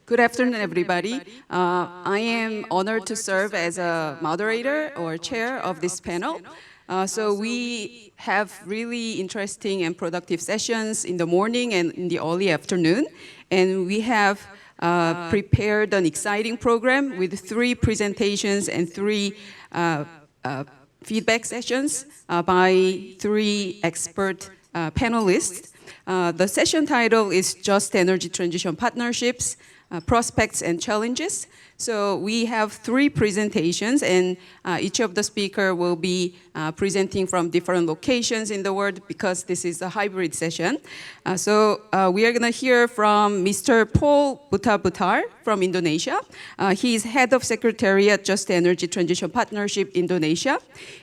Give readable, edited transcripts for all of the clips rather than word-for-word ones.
Good afternoon, everybody. I am honored to serve as a moderator or chair of this panel. So we have really interesting and productive sessions in the morning and in the early afternoon. And we have prepared an exciting program with 3 presentations and 3 feedback sessions by 3 expert panelists. The session title is Just Energy Transition Partnerships, Prospects and Challenges. So we have 3 presentations, and each of the speakers will be presenting from different locations in the world because this is a hybrid session. So we are going to hear from Mr. Paul Butarbutar from Indonesia. He is head of Secretariat Just Energy Transition Partnership Indonesia.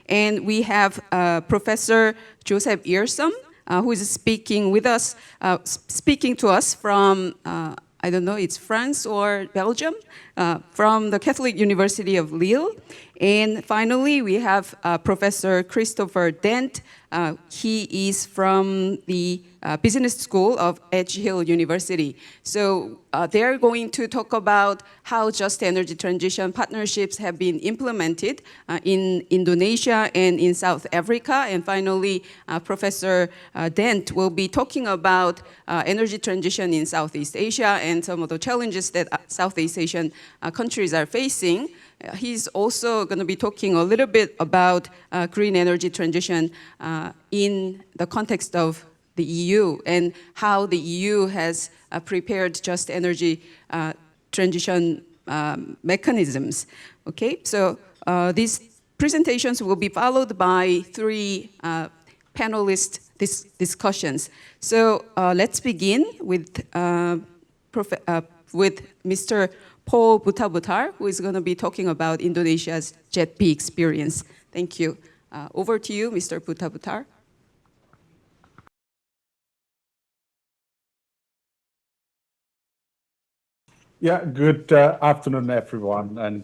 And we have Professor Joseph Earsom, who is speaking with us, speaking to us from I don't know, it's France or Belgium, from the Catholic University of Lille. And finally, we have Professor Christopher Dent. He is from the Business School of Edge Hill University. So they're going to talk about how just energy transition partnerships have been implemented in Indonesia and in South Africa. And finally, Professor Dent will be talking about energy transition in Southeast Asia and some of the challenges that Southeast Asian countries are facing. He's also going to be talking a little bit about green energy transition in the context of the EU and how the EU has prepared just energy transition mechanisms. Okay, so these presentations will be followed by 3 panelist discussions. So let's begin with Mr. Paul Butarbutar, who is going to be talking about Indonesia's JETP experience. Thank you. Over to you, Mr. Butarbutar. Yeah, good afternoon, everyone. And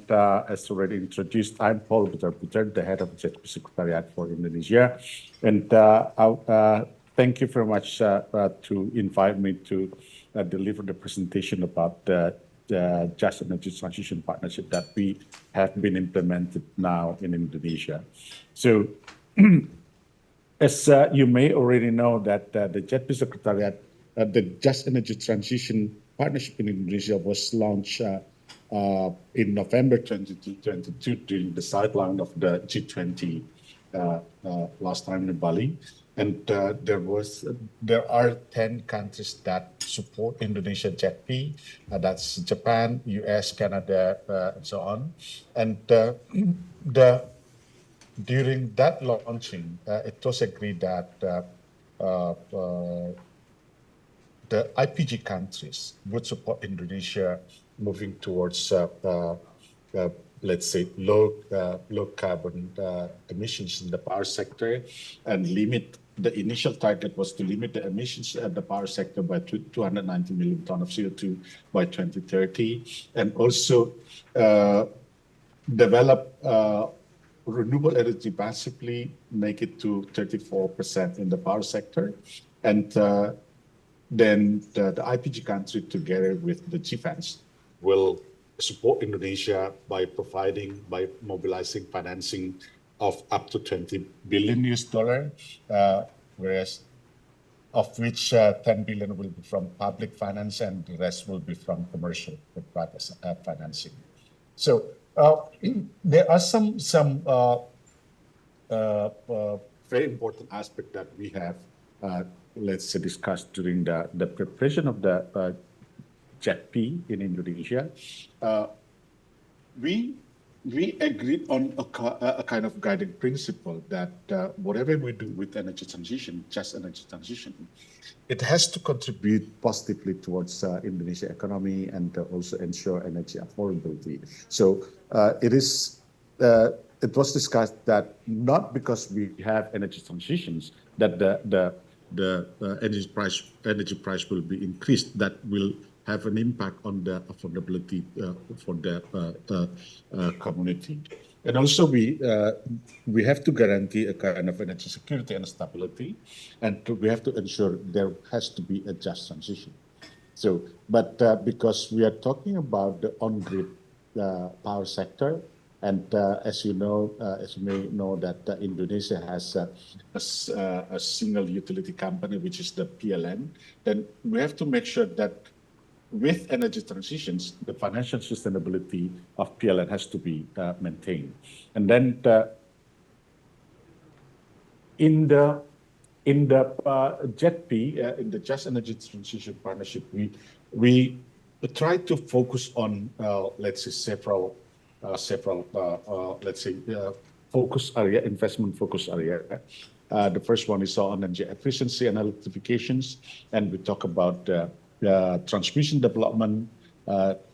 as already introduced, I'm Paul Butarbutar, the head of the JETP Secretariat for Indonesia. And thank you very much to invite me to deliver the presentation about the Just Energy Transition Partnership that we have been implemented now in Indonesia. So, as you may already know that the JETP Secretariat, the Just Energy Transition Partnership in Indonesia was launched in November 2022 during the sideline of the G20 last time in Bali. And there are 10 countries that support Indonesia JETP. That's Japan, US, Canada, and so on. And during that launching, it was agreed that the IPG countries would support Indonesia moving towards, let's say, low carbon emissions in the power sector, and the initial target was to limit the emissions at the power sector by 290 million tons of CO2 by 2030, and also develop renewable energy, basically make it to 34% in the power sector. And then the IPG country, together with the GFANs, will support Indonesia by mobilizing financing of up to $20 billion US, whereas of which 10 billion will be from public finance and the rest will be from commercial or private financing. So there are some very important aspects that we have let's say discussed during the preparation of the JETP in Indonesia. We agreed on a kind of guiding principle that whatever we do with energy transition, just energy transition, it has to contribute positively towards Indonesia economy and also ensure energy affordability. So it was discussed that not because we have energy transitions that the energy price will be increased, that will have an impact on the affordability for the community. And also we have to guarantee a kind of energy security and stability, and we have to ensure there has to be a just transition. So, but because we are talking about the on-grid power sector, and as you know, as you may know, that Indonesia has a single utility company, which is the PLN, then we have to make sure that with energy transitions, the financial sustainability of PLN has to be maintained. And then in the JETP, in the Just Energy Transition Partnership, we try to focus on let's say several let's say focus area, investment focus area. The first one is on energy efficiency and electrifications, and we talk about transmission development,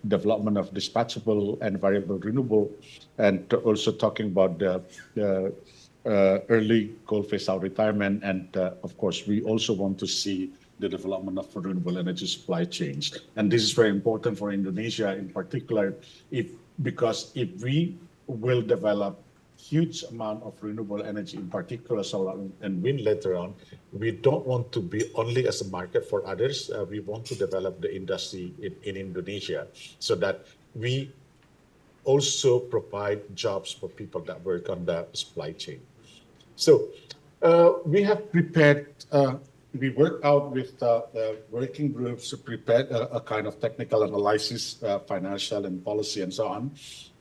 development of dispatchable and variable renewable, and also talking about the early coal phase-out retirement. And of course, we also want to see the development of renewable energy supply chains. And this is very important for Indonesia in particular, because if we will develop huge amount of renewable energy, in particular solar and wind later on, we don't want to be only as a market for others. We want to develop the industry in Indonesia so that we also provide jobs for people that work on the supply chain. So we have prepared, we work out with working groups to prepare a kind of technical analysis, financial and policy and so on.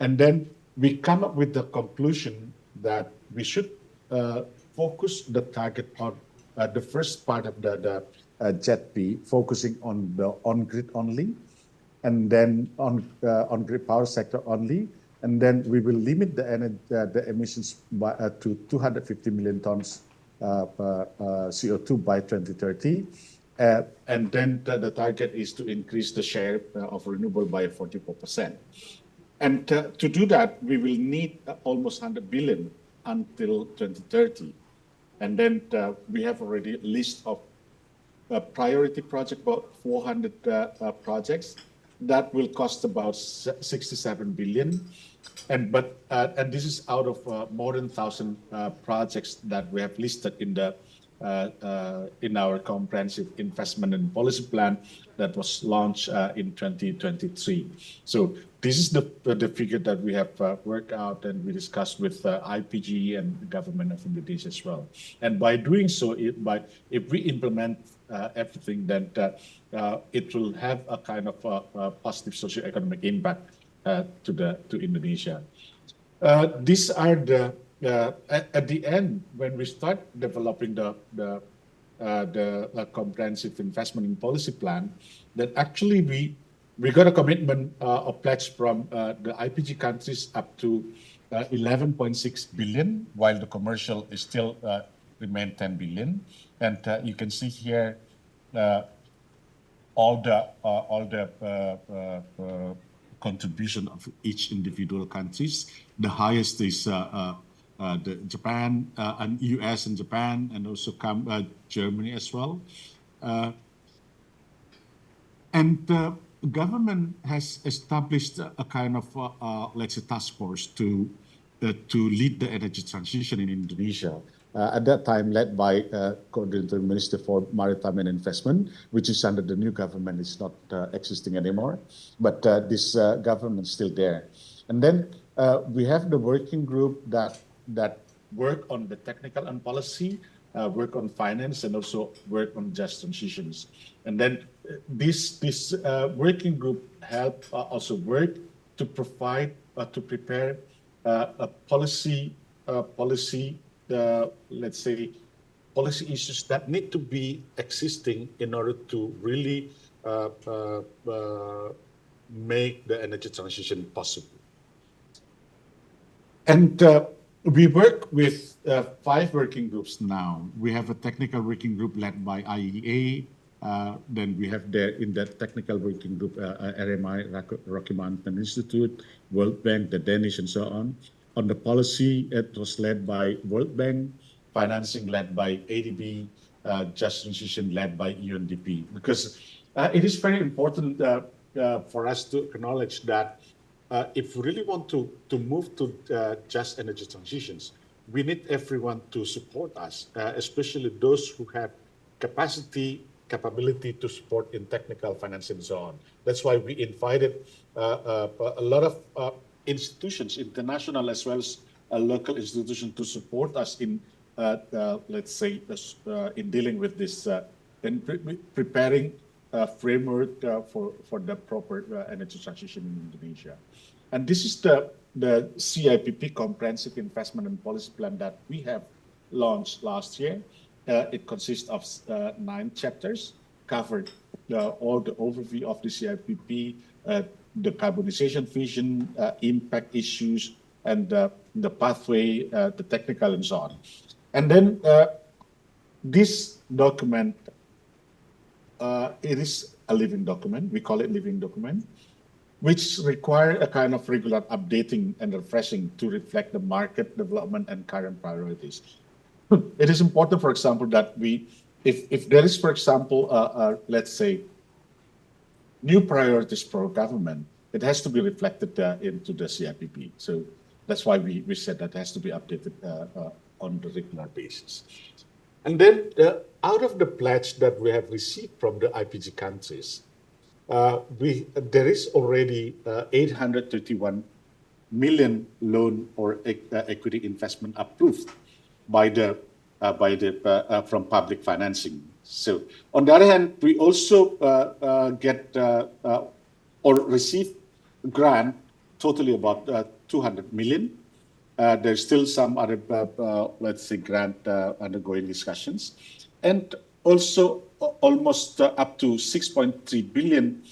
And then we come up with the conclusion that we should focus the target on the first part of the JETP, focusing on the on-grid only, and then on-grid power sector only. And then we will limit the emissions by, to 250 million tons CO2 by 2030. And then the target is to increase the share of renewable by 44%. And to do that, we will need almost 100 billion until 2030. And then we have already a list of priority project, about 400 projects that will cost about 67 billion. And this is out of more than 1,000 projects that we have listed in our comprehensive investment and policy plan that was launched in 2023. So this is the figure that we have worked out, and we discussed with IPG and the government of Indonesia as well. And by doing so, if we implement everything, then it will have a kind of positive socio-economic impact to Indonesia. These are the at the end, when we start developing the comprehensive investment and policy plan, that actually we got a commitment, a pledge from the IPG countries up to 11.6 billion, while the commercial is still remain 10 billion. And you can see here all the contribution of each individual countries. The highest is the Japan and US and Japan, and also Germany as well. And the government has established a kind of let's say task force to lead the energy transition in Indonesia. At that time, led by Coordinator Minister for Maritime and Investment, which is under the new government, is not existing anymore. But this government is still there. And then we have the working group that work on the technical and policy, work on finance, and also work on just transitions. And then this working group help also work to provide to prepare a policy let's say policy issues that need to be existing in order to really make the energy transition possible. And we work with 5 working groups now. We have a technical working group led by IEA. Then we have there in that technical working group RMI, Rocky Mountain Institute, World Bank, the Danish, and so on. On the policy, it was led by World Bank, financing led by ADB, just transition led by UNDP. Because it is very important for us to acknowledge that if we really want to move to just energy transitions, we need everyone to support us, especially those who have capacity, capability to support in technical finance and so on. That's why we invited a lot of institutions, international as well as local institutions, to support us in, let's say, in dealing with this, in preparing a framework for the proper energy transition in Indonesia. And this is the CIPP, Comprehensive Investment and Policy Plan, that we have launched last year. It consists of 9 chapters, covered all the overview of the CIPP, the carbonization vision, impact issues, and the pathway, the technical, and so on. And then this document, it is a living document. We call it living document, which require a kind of regular updating and refreshing to reflect the market development and current priorities. It is important, for example, that if there is, for example, let's say, new priorities for government, it has to be reflected into the CIPP. So that's why we said that it has to be updated on the regular basis. And then out of the pledge that we have received from the IPG countries, there is already 831 million loan or equity investment approved from public financing. So on the other hand, we also get or receive grant totally about 200 million. There's still some other, let's say, grant undergoing discussions, and also almost up to 6.3 billion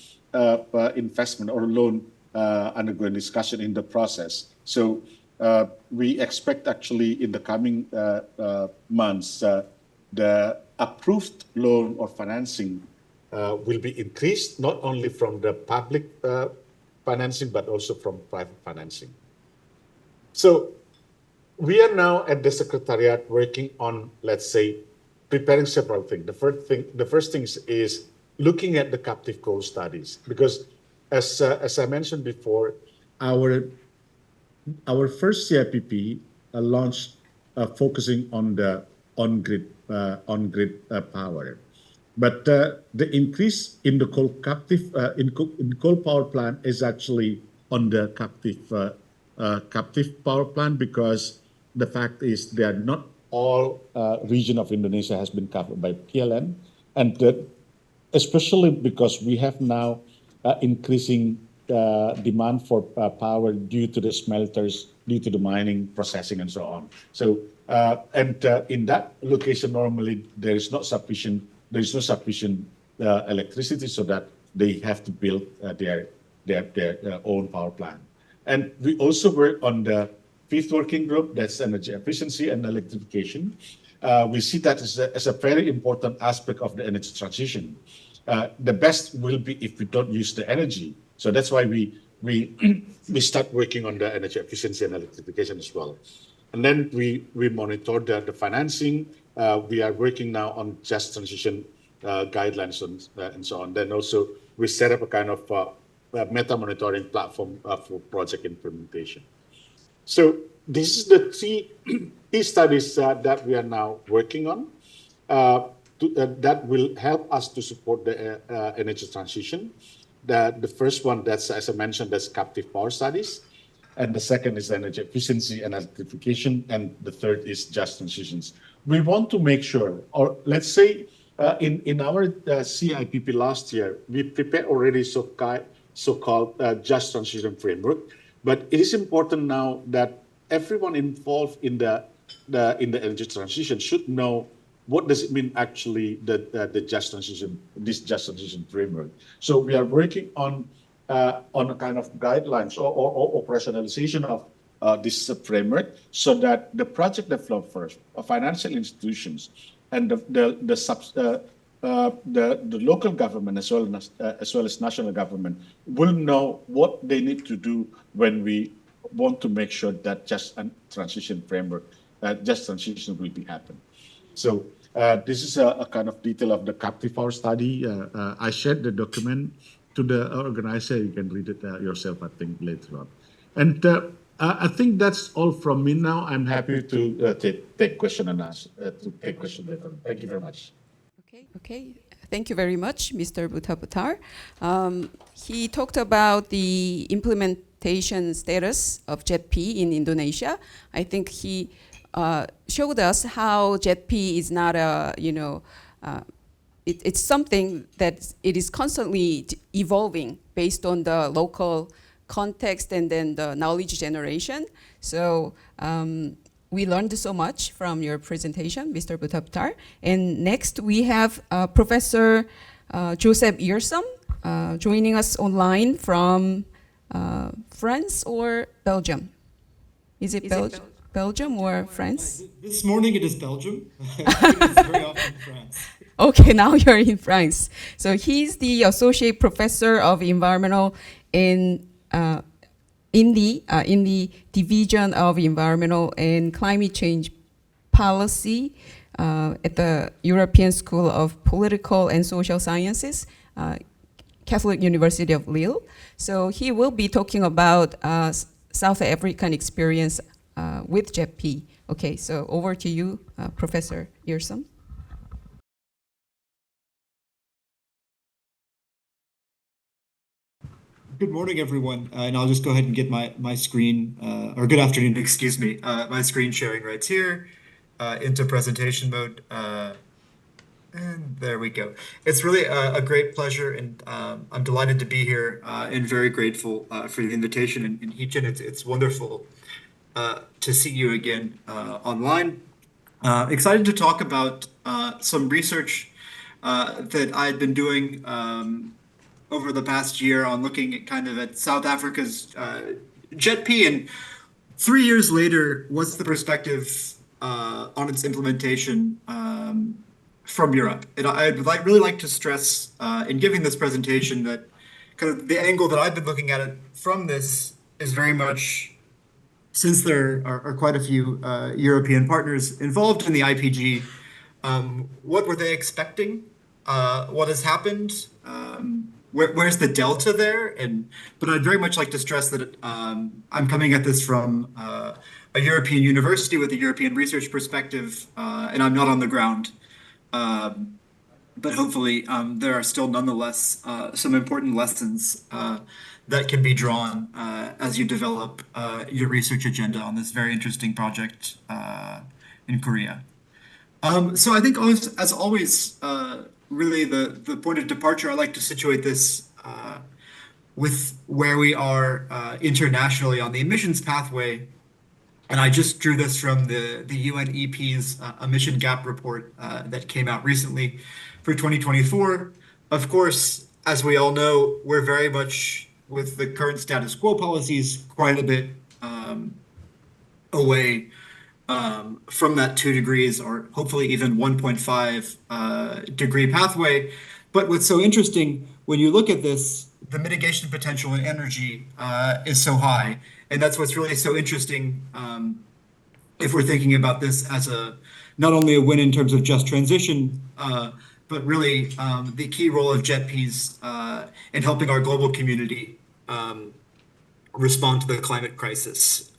investment or loan undergoing discussion in the process. So we expect actually in the coming months, the approved loan or financing will be increased, not only from the public financing, but also from private financing. So we are now at the Secretariat working on, let's say, preparing several things. The first thing is looking at the captive coal studies, because as I mentioned before, our first CIPP launched focusing on the on-grid power, but the increase in the coal captive in coal power plant is actually on the captive power plant, because the fact is they are not all region of Indonesia has been covered by PLN, and especially because we have now increasing demand for power due to the smelters, due to the mining, processing, and so on. So in that location, normally there is no sufficient electricity, so that they have to build their own power plant. And we also work on the 5th working group, that's energy efficiency and electrification. We see that as a very important aspect of the energy transition. The best will be if we don't use the energy. So that's why we start working on the energy efficiency and electrification as well. And then we monitor the financing. We are working now on just transition guidelines and so on. Then also we set up a kind of meta monitoring platform for project implementation. So this is the 3 key studies that we are now working on that will help us to support the energy transition. The first one, that's, as I mentioned, that's captive power studies. And the second is energy efficiency and electrification. And the third is just transitions. We want to make sure, or let's say in our CIPP last year, we prepared already so-called just transition framework. But it is important now that everyone involved in the energy transition should know what does it mean actually the just transition, this just transition framework. So we are working on a kind of guidelines or operationalization of this framework, so that the project developers, financial institutions, and the local government as well as national government will know what they need to do when we want to make sure that just a transition framework, just transition will be happen. So this is a kind of detail of the captive power study. I shared the document to the organizer. You can read it yourself, I think, later on. And I think that's all from me now. I'm happy to take question and answer, to take question later. Thank you very much. Okay. Thank you very much, Mr. Butarbutar. He talked about the implementation status of JETP in Indonesia. I think he showed us how JETP is not a, it's something that it is constantly evolving based on the local context and then the knowledge generation. So we learned so much from your presentation, Mr. Butarbutar. And next we have Professor Joseph Earsom joining us online from France or Belgium? Is it Belgium or France? This morning it is Belgium. It's very often France. Okay, now you're in France. So he's the associate professor of environmental in the Division of Environmental and Climate Change Policy at the European School of Political and Social Sciences, Catholic University of Lille. So he will be talking about South African experience with JETP. Okay, so over to you, Professor Earsom. Good morning, everyone. And I'll just go ahead and get my screen, or good afternoon, excuse me, my screen sharing right here into presentation mode. And there we go. It's really a great pleasure, and I'm delighted to be here and very grateful for the invitation. And Hee-Chin, it's wonderful to see you again online. Excited to talk about some research that I've been doing over the past year on looking at kind of at South Africa's JETP, and 3 years later, what's the perspective on its implementation from Europe? And I'd really like to stress in giving this presentation that kind of the angle that I've been looking at it from this is very much, since there are quite a few European partners involved in the IPG, what were they expecting? What has happened? Where's the delta there? But I'd very much like to stress that I'm coming at this from a European university with a European research perspective, and I'm not on the ground. But hopefully there are still nonetheless some important lessons that can be drawn as you develop your research agenda on this very interesting project in Korea. So I think as always, really the point of departure, I like to situate this with where we are internationally on the emissions pathway. And I just drew this from the UNEP's emission gap report that came out recently for 2024. Of course, as we all know, we're very much, with the current status quo policies, quite a bit away from that 2 degrees, or hopefully even 1.5 degree pathway. But what's so interesting, when you look at this, the mitigation potential in energy is so high. And that's what's really so interesting if we're thinking about this as not only a win in terms of just transition, but really the key role of JETPs in helping our global community respond to the climate crisis.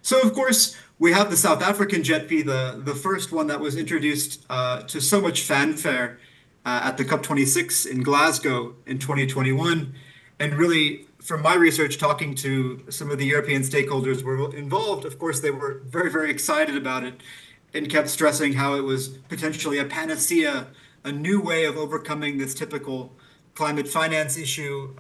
So, of course, we have the South African JETP, the first one that was introduced to so much fanfare at the COP26 in Glasgow in 2021. And really, from my research, talking to some of the European stakeholders who were involved, of course, they were very, very excited about it and kept stressing how it was potentially a panacea, a new way of overcoming this typical climate finance issue,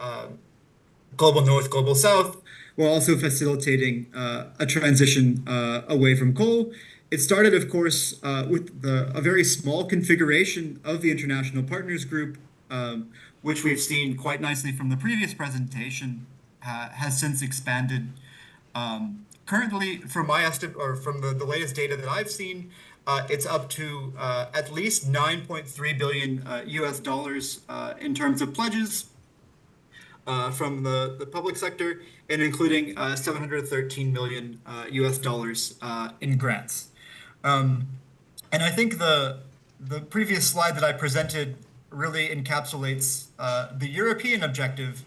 global north, global south, while also facilitating a transition away from coal. It started, of course, with a very small configuration of the International Partners Group, which we've seen quite nicely from the previous presentation, has since expanded. Currently, from my estimate, or from the latest data that I've seen, it's up to at least 9.3 billion US dollars in terms of pledges from the public sector, and including 713 million US dollars in grants. And I think the previous slide that I presented really encapsulates the European objective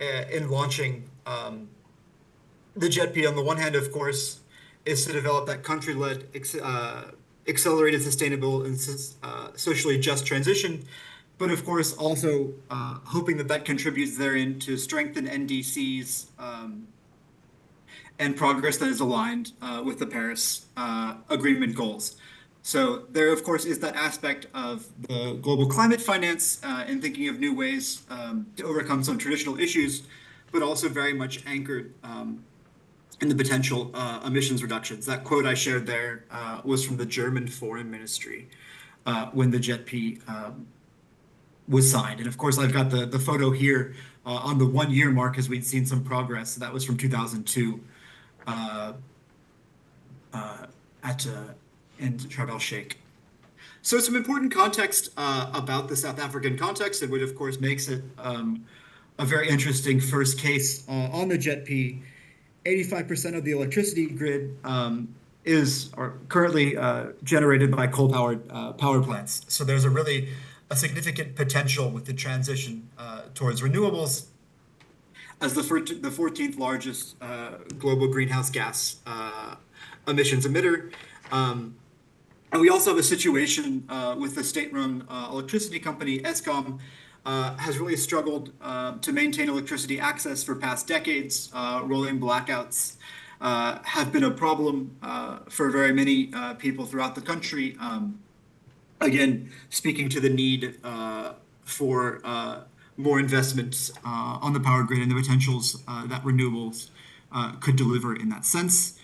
in launching the JETP. On the one hand, of course, is to develop that country-led accelerated, sustainable, and socially just transition. but of course also hoping that that contributes therein to strengthen NDCs and progress that is aligned with the Paris Agreement goals. So there, of course, is that aspect of the global climate finance and thinking of new ways to overcome some traditional issues, but also very much anchored in the potential emissions reductions. That quote I shared there was from the German Foreign Ministry when the JETP was signed. And of course, I've got the photo here on the 1 year mark as we'd seen some progress. That was from 2002 in Sharm el Sheikh. So some important context about the South African context, and which of course makes it a very interesting first case on the JETP. 85% of the electricity grid is currently generated by coal-powered power plants. So there's a significant potential with the transition towards renewables as the 14th largest global greenhouse gas emissions emitter. And we also have a situation with the state-run electricity company, Eskom, has really struggled to maintain electricity access for past decades. Rolling blackouts have been a problem for very many people throughout the country. Again, speaking to the need for more investments on the power grid and the potentials that renewables could deliver in that sense.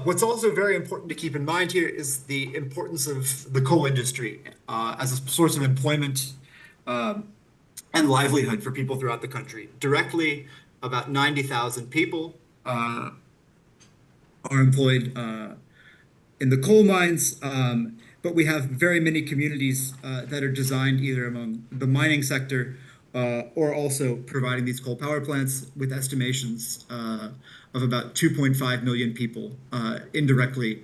What's also very important to keep in mind here is the importance of the coal industry as a source of employment and livelihood for people throughout the country. Directly, about 90,000 people are employed in the coal mines, but we have very many communities that are designed either among the mining sector or also providing these coal power plants with estimations of about 2.5 million people indirectly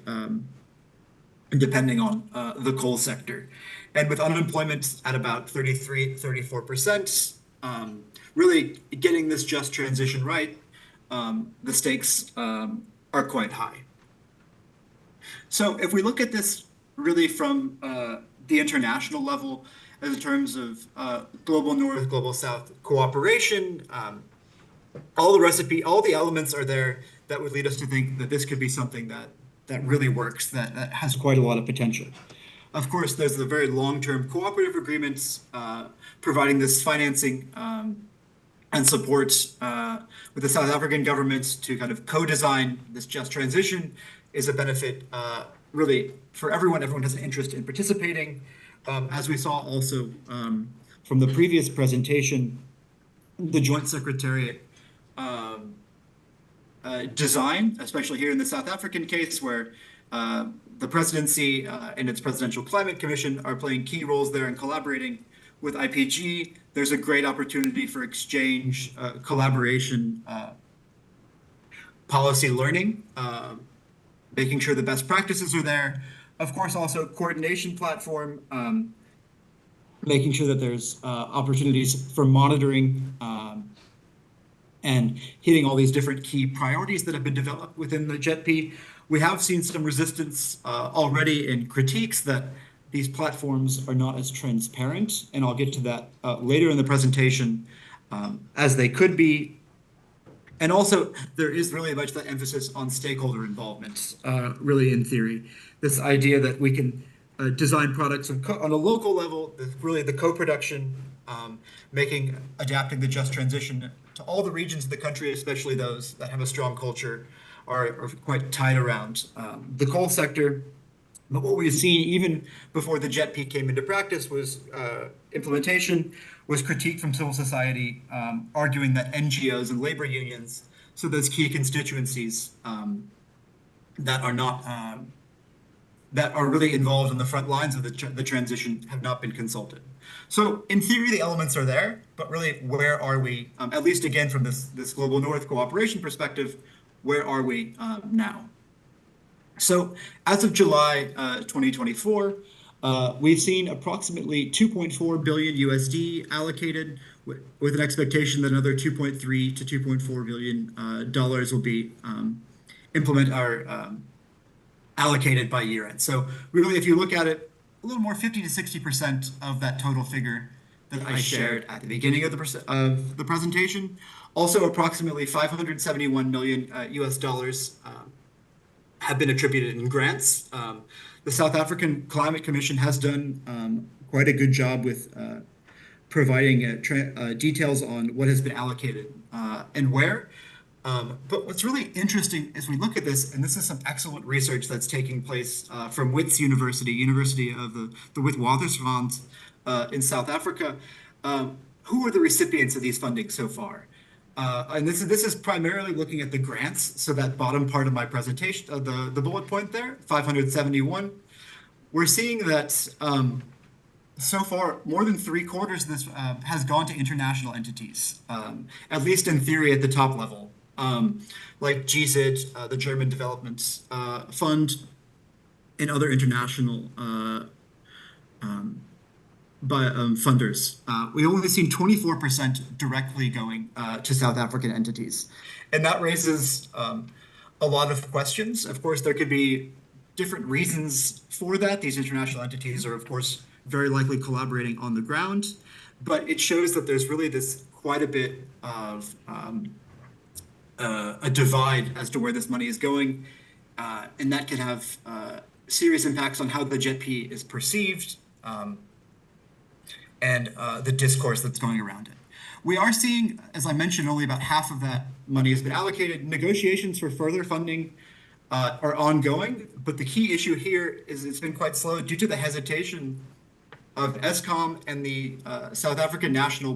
depending on the coal sector. And with unemployment at about 34%, really getting this just transition right, the stakes are quite high. So if we look at this really from the international level, as in terms of global North, global South cooperation, all the elements are there that would lead us to think that this could be something that really works, that has quite a lot of potential. Of course, there's the very long-term cooperative agreements providing this financing and support with the South African government to kind of co-design this just transition is a benefit really for everyone. Everyone has an interest in participating. As we saw also from the previous presentation, the Joint Secretariat design, especially here in the South African case, where the presidency and its Presidential Climate Commission are playing key roles there and collaborating with IPG. There's a great opportunity for exchange, collaboration, policy learning, making sure the best practices are there. Of course, also coordination platform, making sure that there's opportunities for monitoring and hitting all these different key priorities that have been developed within the JETP. We have seen some resistance already in critiques that these platforms are not as transparent, and I'll get to that later in the presentation, as they could be. And also, there is really much that emphasis on stakeholder involvement, really in theory. This idea that we can design products on a local level, really the co-production, adapting the just transition to all the regions of the country, especially those that have a strong culture, are quite tied around the coal sector. But what we've seen even before the JETP came into practice was implementation, was critique from civil society, arguing that NGOs and labor unions, so those key constituencies that are not that are really involved in the front lines of the transition, have not been consulted. So in theory, the elements are there, but really, where are we? At least again from this global North cooperation perspective, where are we now? So as of July 2024, we've seen approximately 2.4 billion USD allocated, with an expectation that another 2.3 to 2.4 billion dollars will be allocated by year end. So really, if you look at it, a little more, 50 to 60% of that total figure that I shared at the beginning of the presentation. Also, approximately 571 million US dollars have been attributed in grants. The South African Climate Commission has done quite a good job with providing details on what has been allocated and where. But what's really interesting as we look at this, and this is some excellent research that's taking place from Wits University of the Witwatersrand in South Africa. Who are the recipients of these fundings so far? And this is primarily looking at the grants. So that bottom part of my presentation, the bullet point there, 571. We're seeing that so far, more than 3/4 of this has gone to international entities, at least in theory at the top level, like GZID, the German Development Fund, and other international funders. We only seen 24% directly going to South African entities. And that raises a lot of questions. Of course, there could be different reasons for that. These international entities are, of course, very likely collaborating on the ground, but it shows that there's really this quite a bit of a divide as to where this money is going, and that can have serious impacts on how the JETP is perceived and the discourse that's going around it. We are seeing, as I mentioned, only about half of that money has been allocated. Negotiations for further funding are ongoing, but the key issue here is it's been quite slow due to the hesitation of Eskom and the South African National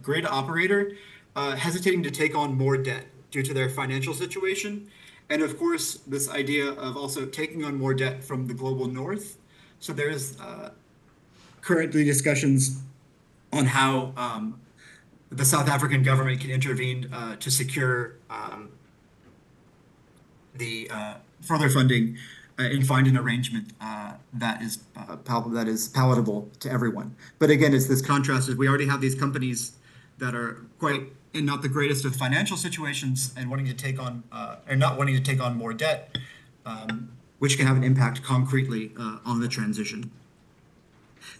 Grid Operator hesitating to take on more debt due to their financial situation. And of course, this idea of also taking on more debt from the global north. So there's currently discussions on how the South African government can intervene to secure the further funding and find an arrangement that is palatable to everyone. But again, it's this contrast. We already have these companies that are quite in not the greatest of financial situations and wanting to take on or not wanting to take on more debt, which can have an impact concretely on the transition.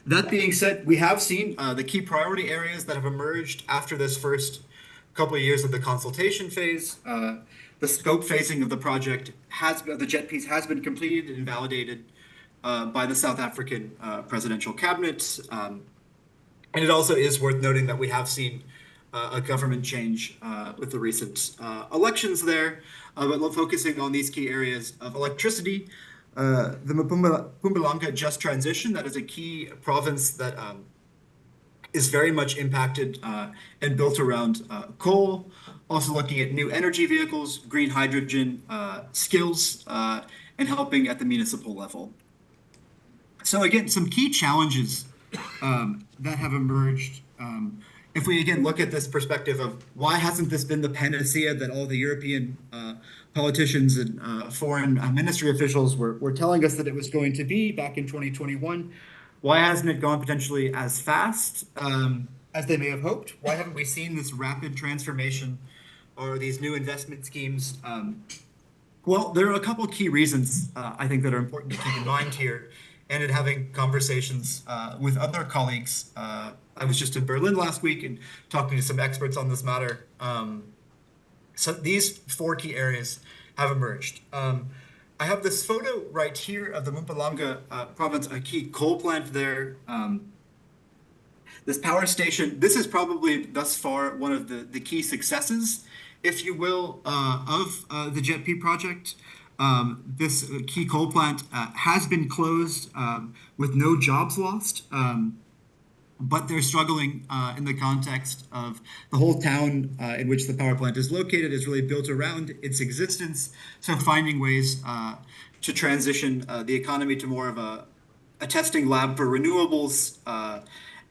That being said, we have seen the key priority areas that have emerged after this first couple of years of the consultation phase. The scope phasing of the project the JETPs has been completed and validated by the South African presidential cabinet. And it also is worth noting that we have seen a government change with the recent elections there, but focusing on these key areas of electricity, the Mpumalanga just transition, that is a key province that is very much impacted and built around coal. Also looking at new energy vehicles, green hydrogen skills, and helping at the municipal level. So again, some key challenges that have emerged. If we again look at this perspective of why hasn't this been the panacea that all the European politicians and foreign ministry officials were telling us that it was going to be back in 2021? Why hasn't it gone potentially as fast as they may have hoped? Why haven't we seen this rapid transformation or these new investment schemes? Well, there are a couple of key reasons I think that are important to keep in mind here. And in having conversations with other colleagues, I was just in Berlin last week and talking to some experts on this matter. So these four key areas have emerged. I have this photo right here of the Mpumalanga province, a key coal plant there. This power station, this is probably thus far one of the key successes, if you will, of the JETP project. This key coal plant has been closed with no jobs lost, but they're struggling in the context of the whole town in which the power plant is located is really built around its existence. So finding ways to transition the economy to more of a testing lab for renewables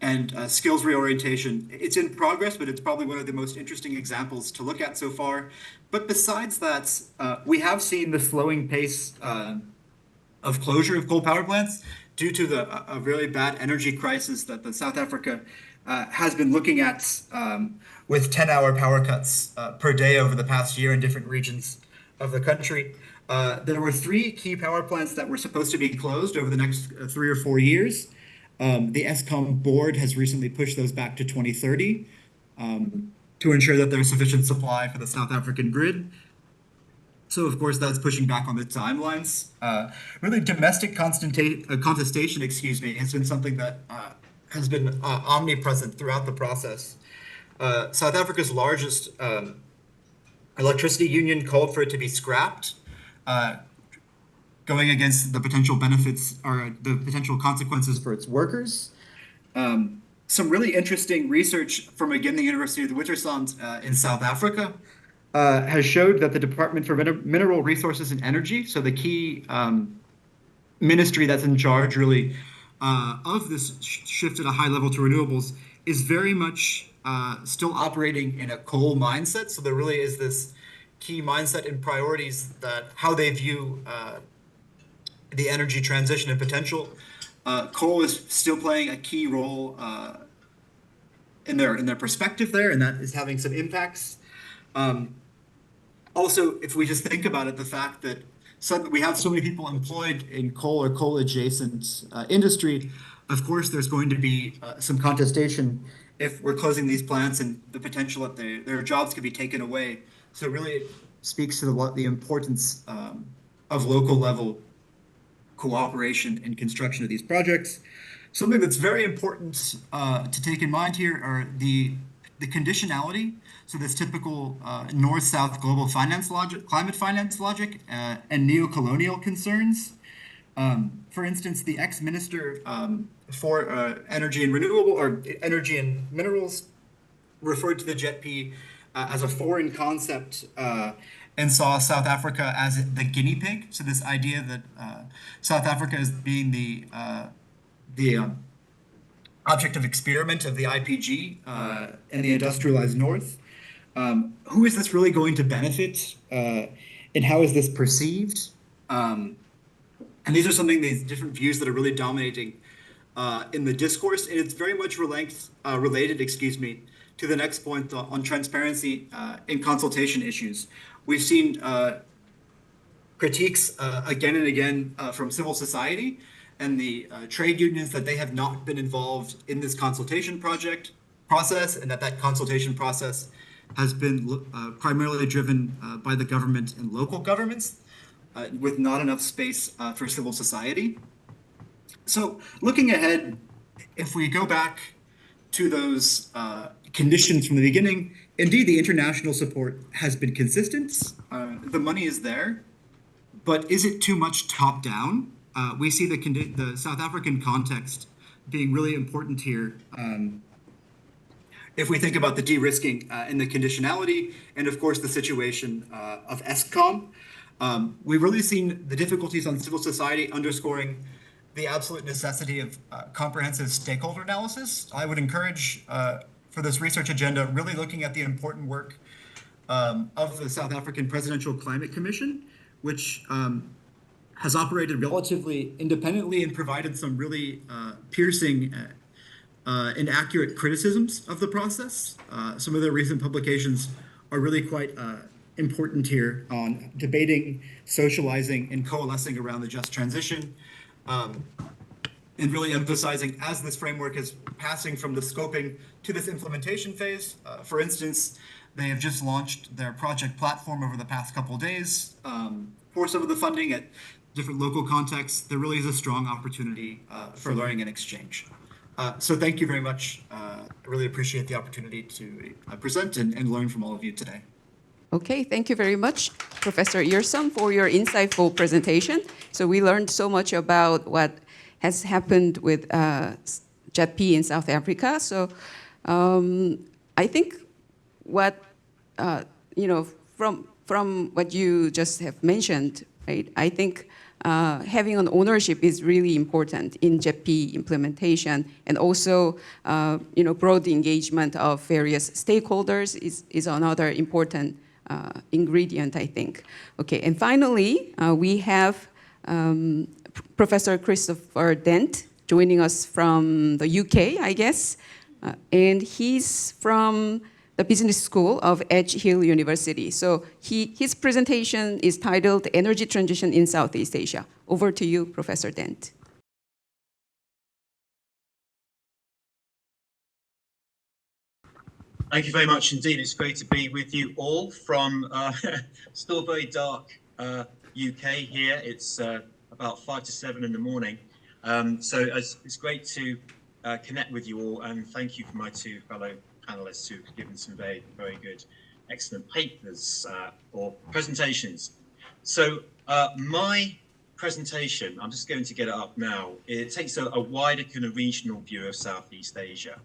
and skills reorientation. It's in progress, but it's probably one of the most interesting examples to look at so far. But besides that, we have seen the slowing pace of closure of coal power plants due to a really bad energy crisis that the South Africa has been looking at with 10-hour power cuts per day over the past year in different regions of the country. There were 3 key power plants that were supposed to be closed over the next 3 or 4 years. The Eskom board has recently pushed those back to 2030 to ensure that there's sufficient supply for the South African grid. So, of course, that's pushing back on the timelines. Really, domestic contestation, has been something that has been omnipresent throughout the process. South Africa's largest electricity union called for it to be scrapped, going against the potential benefits or the potential consequences for its workers. Some really interesting research from, again, the University of the Witwatersrand in South Africa has showed that the Department for Mineral Resources and Energy, so the key ministry that's in charge really of this shift at a high level to renewables, is very much still operating in a coal mindset. So there really is this key mindset and priorities that how they view the energy transition and potential. Coal is still playing a key role in their perspective there, and that is having some impacts. Also, if we just think about it, the fact that we have so many people employed in coal or coal adjacent industry, of course, there's going to be some contestation if we're closing these plants and the potential that their jobs could be taken away. So it really speaks to the importance of local level cooperation and construction of these projects. Something that's very important to take in mind here are the conditionality. So this typical north-south global finance logic, climate finance logic, and neo-colonial concerns. For instance, the ex-minister for energy and renewable or energy and minerals referred to the JETP as a foreign concept and saw South Africa as the guinea pig. So this idea that South Africa is being the object of experiment of the IPG and the industrialized North. Who is this really going to benefit, and how is this perceived? And these are these different views that are really dominating in the discourse, and it's very much related, to the next point on transparency in consultation issues. We've seen critiques again and again from civil society and the trade unions that they have not been involved in this consultation process, and that consultation process has been primarily driven by the government and local governments, with not enough space for civil society. So looking ahead, if we go back to those conditions from the beginning, indeed the international support has been consistent. The money is there, but is it too much top-down? We see the South African context being really important here. If we think about the de-risking and the conditionality, and of course the situation of Eskom, we've really seen the difficulties on civil society underscoring the absolute necessity of comprehensive stakeholder analysis. I would encourage for this research agenda really looking at the important work of the South African Presidential Climate Commission, which has operated relatively independently and provided some really piercing and accurate criticisms of the process. Some of their recent publications are really quite important here on debating, socializing, and coalescing around the just transition, and really emphasizing as this framework is passing from the scoping to this implementation phase. For instance, they have just launched their project platform over the past couple of days for some of the funding at different local contexts. There really is a strong opportunity for learning and exchange. So thank you very much. I really appreciate the opportunity to present and learn from all of you today. Okay, thank you very much, Professor Earsom, for your insightful presentation. So we learned so much about what has happened with JETP in South Africa. So I think what, from what you just have mentioned, right, I think having an ownership is really important in JETP implementation, and also, broad engagement of various stakeholders is another important ingredient, I think. Okay, and finally, we have Professor Christopher Dent joining us from the UK, I guess, and he's from the Business School of Edge Hill University. So his presentation is titled Energy Transition in Southeast Asia. Over to you, Professor Dent. Thank you very much indeed. It's great to be with you all from still very dark UK here. It's about 5 to 7 in the morning. So it's great to connect with you all, and thank you for my two fellow panelists who've given some very, very good, excellent papers or presentations. So my presentation, I'm just going to get it up now. It takes a wider kind of regional view of Southeast Asia.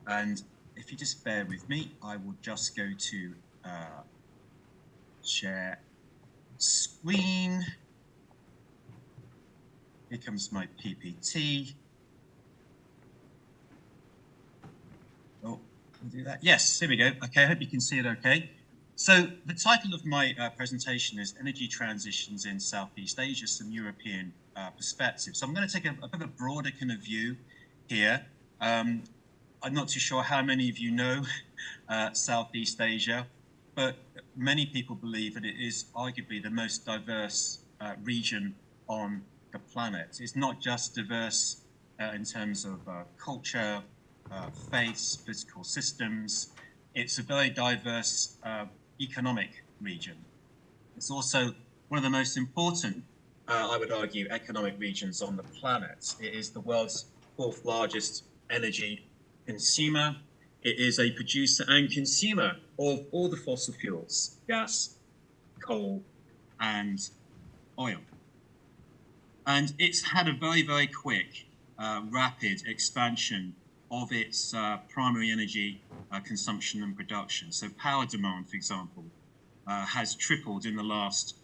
And if you just bear with me, I will just go to share screen. Here comes my PPT. Oh, can I do that? Yes, here we go. Okay, I hope you can see it okay. So the title of my presentation is Energy Transitions in Southeast Asia, Some European Perspectives. So I'm going to take a bit of a broader kind of view here. I'm not too sure how many of you know Southeast Asia, but many people believe that it is arguably the most diverse region on the planet. It's not just diverse in terms of culture, faiths, political systems. It's a very diverse economic region. It's also one of the most important, I would argue, economic regions on the planet. It is the world's fourth largest energy consumer. It is a producer and consumer of all the fossil fuels, gas, coal, and oil. And it's had a very, very quick, rapid expansion of its primary energy consumption and production. So power demand, for example, has tripled in the last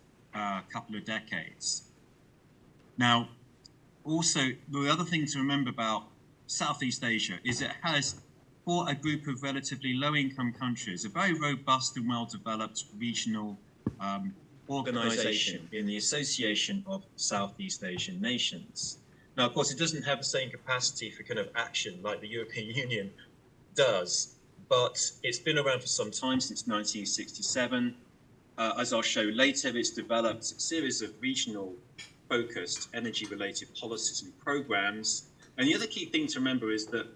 couple of decades. Now, also, the other thing to remember about Southeast Asia is it has, for a group of relatively low-income countries, a very robust and well-developed regional organization in the Association of Southeast Asian Nations. Now, of course, it doesn't have the same capacity for kind of action like the European Union does, but it's been around for some time, since 1967. As I'll show later, it's developed a series of regional focused energy-related policies and programs. And the other key thing to remember is that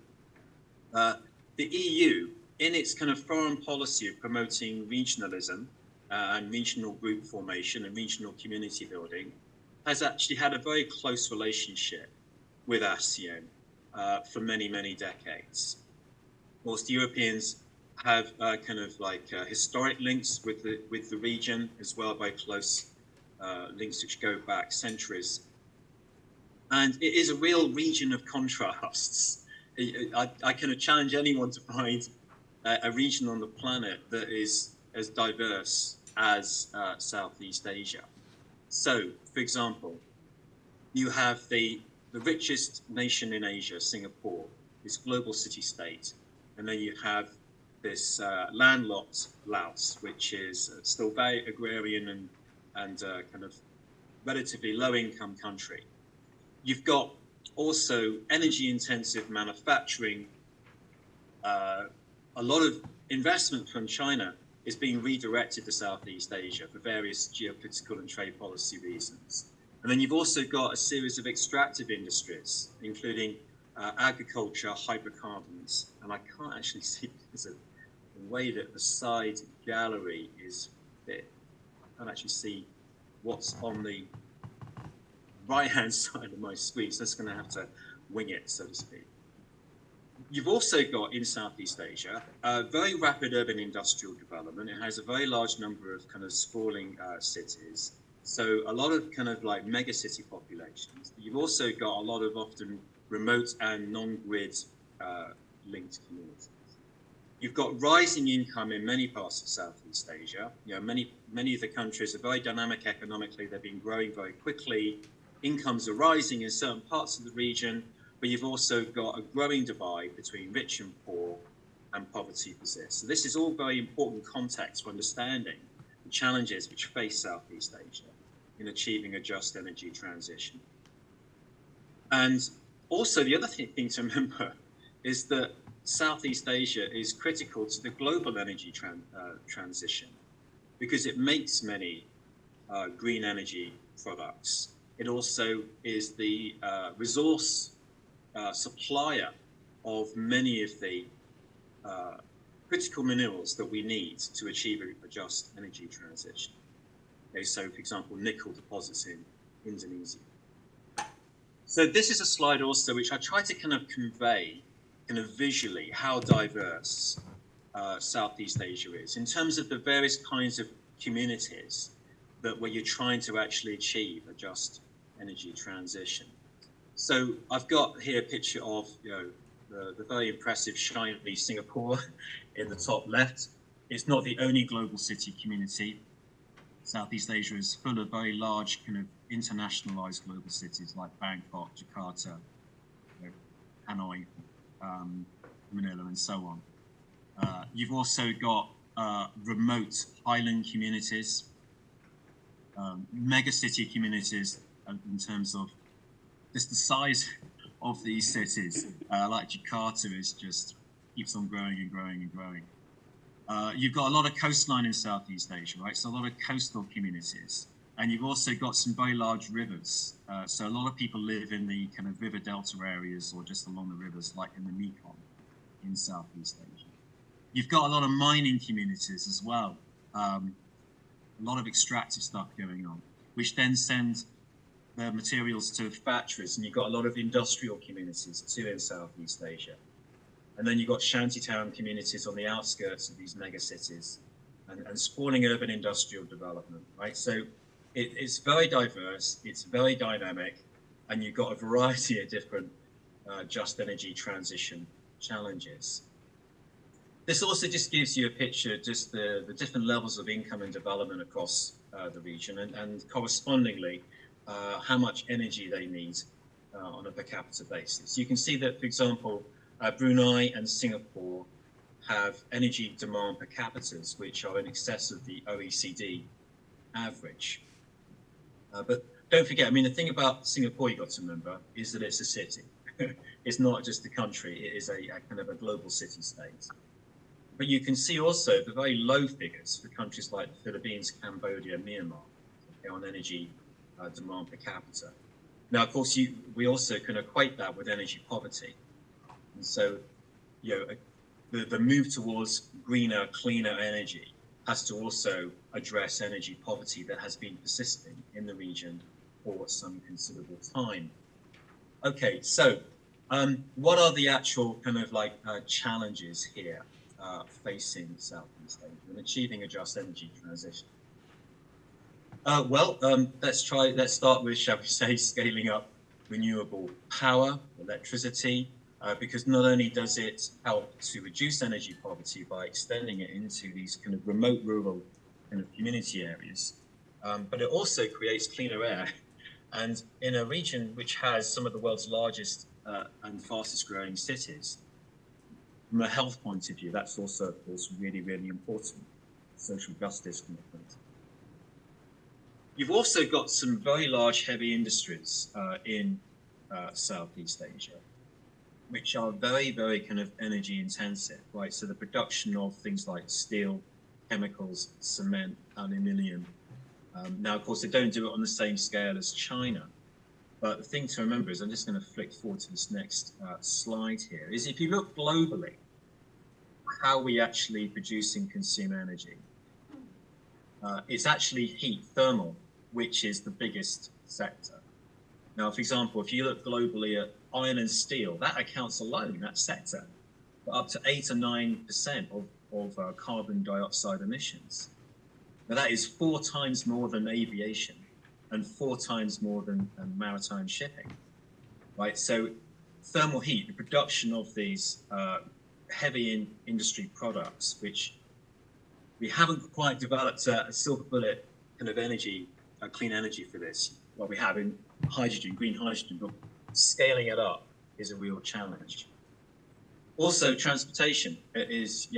the EU, in its kind of foreign policy of promoting regionalism and regional group formation and regional community building, has actually had a very close relationship with ASEAN for many, many decades. Whilst the Europeans have kind of like historic links with the region as well, very close links which go back centuries. And it is a real region of contrasts. I kind of challenge anyone to find a region on the planet that is as diverse as Southeast Asia. So, for example, you have the richest nation in Asia, Singapore, this global city-state. And then you have this landlocked Laos, which is still very agrarian and kind of relatively low-income country. You've got also energy-intensive manufacturing. A lot of investment from China is being redirected to Southeast Asia for various geopolitical and trade policy reasons. And then you've also got a series of extractive industries, including agriculture, hydrocarbons. And I can't actually see because of the way that the side gallery is fit. I can't actually see what's on the right-hand side of my screen, so that's going to have to wing it, so to speak. You've also got in Southeast Asia a very rapid urban industrial development. It has a very large number of kind of sprawling cities, so a lot of kind of like mega city populations. You've also got a lot of often remote and non-grid linked communities. You've got rising income in many parts of Southeast Asia. You know, many of the countries are very dynamic economically. They've been growing very quickly. Incomes are rising in certain parts of the region, but you've also got a growing divide between rich and poor and poverty persists. So this is all very important context for understanding the challenges which face Southeast Asia in achieving a just energy transition. And also the other thing to remember is that Southeast Asia is critical to the global energy transition because it makes many green energy products. It also is the resource supplier of many of the critical minerals that we need to achieve a just energy transition. Okay, so for example, nickel deposits in Indonesia. So this is a slide also which I try to kind of convey kind of visually how diverse Southeast Asia is in terms of the various kinds of communities that where you're trying to actually achieve a just energy transition. So I've got here a picture of the very impressive, shiny Singapore in the top left. It's not the only global city community. Southeast Asia is full of very large kind of internationalized global cities like Bangkok, Jakarta, Hanoi, Manila, and so on. You've also got remote island communities, mega city communities in terms of just the size of these cities. Like Jakarta is just keeps on growing and growing and growing. You've got a lot of coastline in Southeast Asia, right? So a lot of coastal communities. And you've also got some very large rivers. So a lot of people live in the kind of river delta areas or just along the rivers, like in the Mekong in Southeast Asia. You've got a lot of mining communities as well. A lot of extractive stuff going on, which then send the materials to factories. And you've got a lot of industrial communities too in Southeast Asia. And then you've got shantytown communities on the outskirts of these mega cities and sprawling urban industrial development, right? So it's very diverse, it's very dynamic, and you've got a variety of different just energy transition challenges. This also just gives you a picture of just the different levels of income and development across the region and correspondingly how much energy they need on a per capita basis. You can see that, for example, Brunei and Singapore have energy demand per capita which are in excess of the OECD average. But don't forget, I mean, the thing about Singapore you got to remember is that it's a city. It's not just a country, it is a kind of a global city-state. But you can see also the very low figures for countries like the Philippines, Cambodia, Myanmar on energy demand per capita. Now, of course, we also can equate that with energy poverty. And so, the move towards greener, cleaner energy has to also address energy poverty that has been persisting in the region for some considerable time. Okay, so what are the actual kind of like challenges here facing Southeast Asia and achieving a just energy transition? Let's start with, shall we say, scaling up renewable power, electricity, because not only does it help to reduce energy poverty by extending it into these kind of remote rural kind of community areas, but it also creates cleaner air. And in a region which has some of the world's largest and fastest growing cities, from a health point of view, that's also, of course, really, really important, social justice commitment. You've also got some very large heavy industries in Southeast Asia, which are very, very kind of energy intensive, right? So the production of things like steel, chemicals, cement, aluminium. Now, of course, they don't do it on the same scale as China. But the thing to remember is, I'm just going to flick forward to this next slide here, is if you look globally, how we actually produce and consume energy, it's actually heat, thermal, which is the biggest sector. Now, for example, if you look globally at iron and steel, that accounts alone, that sector, for up to 8 or 9% of carbon dioxide emissions. Now, that is 4 times more than aviation and 4 times more than maritime shipping, right? So thermal heat, the production of these heavy industry products, which we haven't quite developed a silver bullet kind of energy, clean energy for this. Well, we have in hydrogen, green hydrogen, but scaling it up is a real challenge. Also, transportation is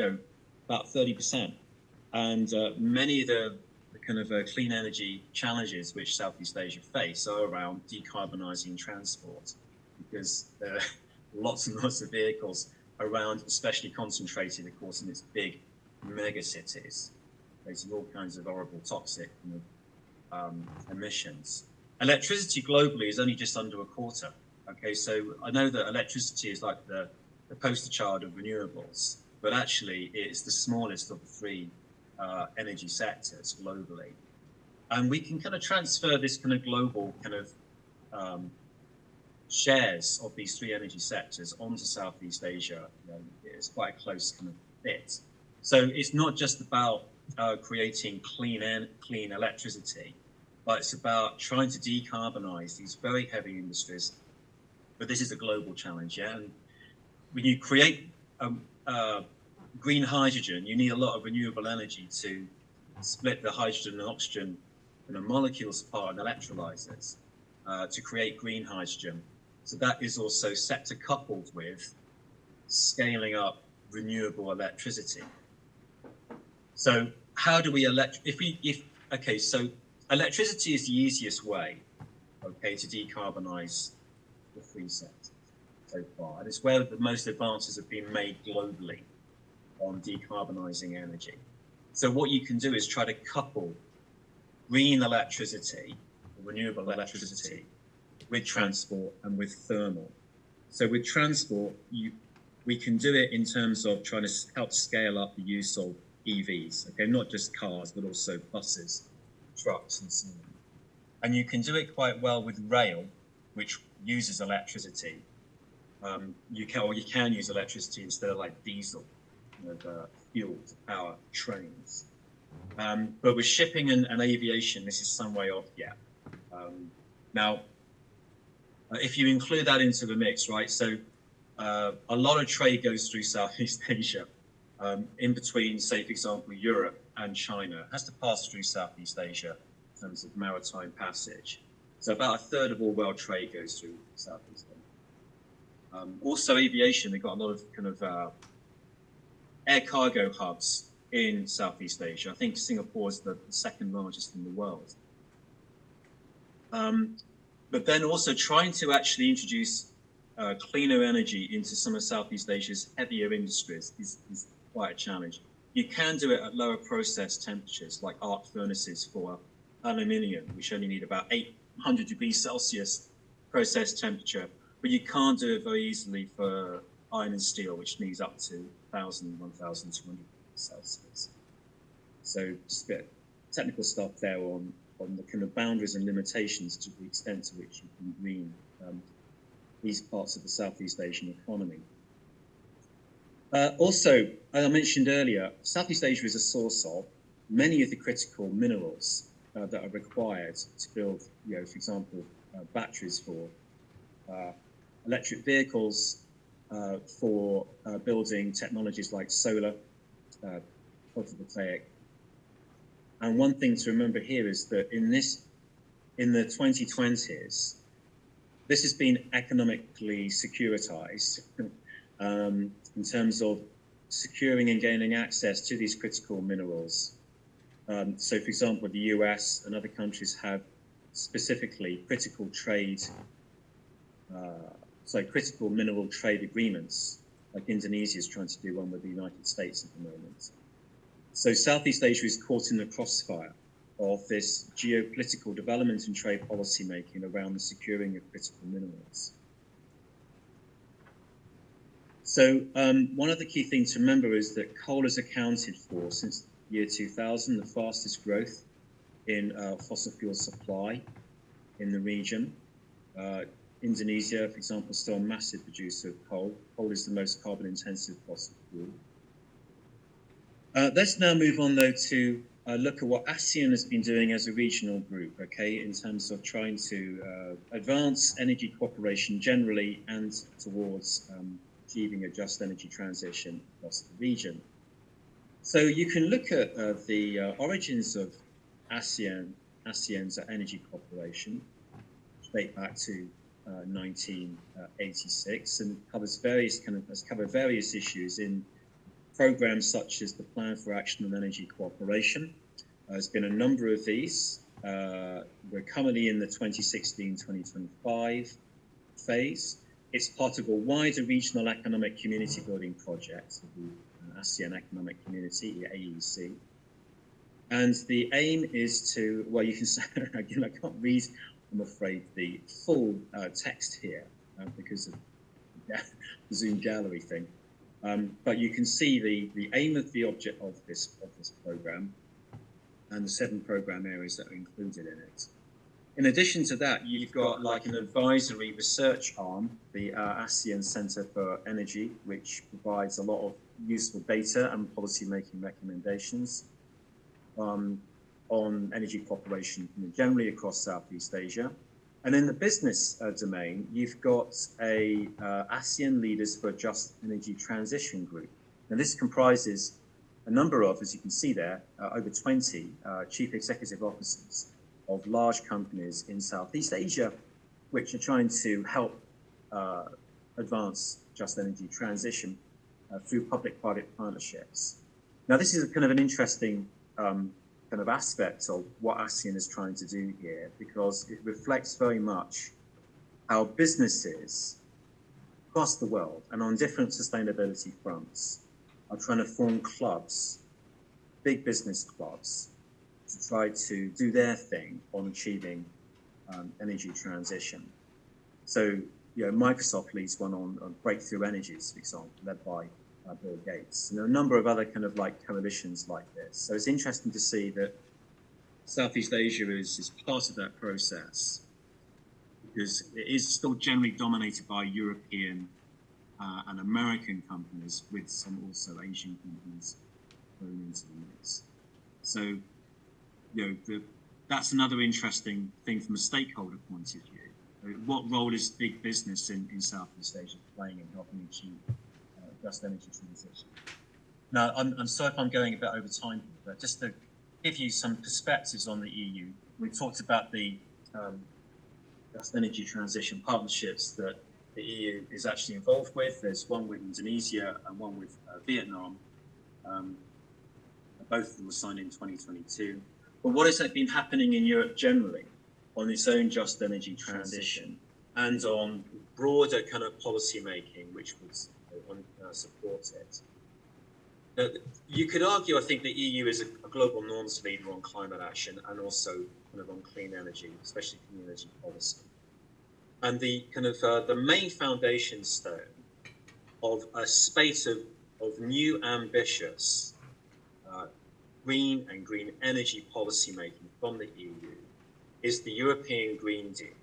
about 30%, and many of the kind of clean energy challenges which Southeast Asia face are around decarbonising transport, because there are lots and lots of vehicles around, especially concentrated, of course, in its big mega cities, creating all kinds of horrible toxic emissions. Electricity globally is only just under a quarter. Okay, so I know that electricity is like the poster child of renewables, but actually it's the smallest of the three energy sectors globally. And we can kind of transfer this kind of global kind of shares of these three energy sectors onto Southeast Asia. It's quite a close kind of fit. So it's not just about creating clean electricity, but it's about trying to decarbonize these very heavy industries. But this is a global challenge, yeah. And when you create green hydrogen, you need a lot of renewable energy to split the hydrogen and oxygen in the molecules apart and electrolyzers to create green hydrogen. So that is also sector coupled with scaling up renewable electricity. So how do we so electricity is the easiest way, okay, to decarbonize the three sectors so far. And it's where the most advances have been made globally on decarbonizing energy. So what you can do is try to couple green electricity, renewable electricity, with transport and with thermal. So with transport, we can do it in terms of trying to help scale up the use of EVs, okay, not just cars, but also buses, trucks, and so on. And you can do it quite well with rail, which uses electricity. You can use electricity instead of like diesel, fuel to power trains. But with shipping and aviation, this is some way off yet. Now, if you include that into the mix, right? So a lot of trade goes through Southeast Asia, in between, say, for example, Europe and China. It has to pass through Southeast Asia in terms of maritime passage. So about a third of all world trade goes through Southeast Asia. Also aviation, they've got a lot of kind of air cargo hubs in Southeast Asia. I think Singapore is the second largest in the world. But then also trying to actually introduce cleaner energy into some of Southeast Asia's heavier industries is quite a challenge. You can do it at lower process temperatures, like arc furnaces for aluminium, which only need about 800 degrees Celsius process temperature, but you can't do it very easily for iron and steel, which needs up to 1,000, 1,200 degrees Celsius. So just a bit technical stuff there on the kind of boundaries and limitations to the extent to which you can green these parts of the Southeast Asian economy. Also, as I mentioned earlier, Southeast Asia is a source of many of the critical minerals that are required to build, for example, batteries for electric vehicles, for building technologies like solar, photovoltaic. And one thing to remember here is that in the 2020s, this has been economically securitized in terms of securing and gaining access to these critical minerals. So, for example, the US and other countries have specifically critical mineral trade agreements, like Indonesia is trying to do one with the United States at the moment. So Southeast Asia is caught in the crossfire of this geopolitical development and trade policy making around the securing of critical minerals. So one of the key things to remember is that coal has accounted for, since the year 2000, the fastest growth in fossil fuel supply in the region. Indonesia, for example, is still a massive producer of coal. Coal is the most carbon intensive fossil fuel. Let's now move on, though, to look at what ASEAN has been doing as a regional group, okay, in terms of trying to advance energy cooperation generally and towards achieving a just energy transition across the region. So you can look at the origins of ASEAN's energy cooperation, which date back to 1986, and covers has covered various issues in programs such as the Plan for Action on Energy Cooperation. There's been a number of these. We're currently in the 2016-2025 phase. It's part of a wider regional economic community building project of the ASEAN Economic Community, the AEC. And the aim is to, well, you can say, again, I can't read, I'm afraid, the full text here because of the Zoom gallery thing. But you can see the aim of the object of this program and the 7 program areas that are included in it. In addition to that, you've got like an advisory research arm, the ASEAN Center for Energy, which provides a lot of useful data and policy-making recommendations on energy cooperation generally across Southeast Asia. And in the business domain, you've got a ASEAN Leaders for a Just Energy Transition group. And this comprises a number of, as you can see there, over 20 chief executive officers of large companies in Southeast Asia, which are trying to help advance just energy transition through public-private partnerships. Now, this is kind of an interesting kind of aspect of what ASEAN is trying to do here, because it reflects very much how businesses across the world and on different sustainability fronts are trying to form clubs, big business clubs, to try to do their thing on achieving energy transition. So, you know, Microsoft leads one on breakthrough energies, for example, led by Bill Gates. And there are a number of other kind of like coalitions like this. So it's interesting to see that Southeast Asia is part of that process, because it is still generally dominated by European and American companies, with some also Asian companies thrown into the mix. So, you know, that's another interesting thing from a stakeholder point of view. What role is big business in Southeast Asia playing in helping achieve just energy transition? Now, I'm sorry if I'm going a bit over time, but just to give you some perspectives on the EU, we talked about the just energy transition partnerships that the EU is actually involved with. There's one with Indonesia and one with Vietnam. Both of them were signed in 2022. But what has been happening in Europe generally on its own just energy transition and on broader kind of policy making, which would support it? You could argue, I think, the EU is a global norms leader on climate action and also kind of on clean energy, especially clean energy policy. And the kind of the main foundation stone of a spate of new ambitious green and green energy policy making from the EU is the European Green Deal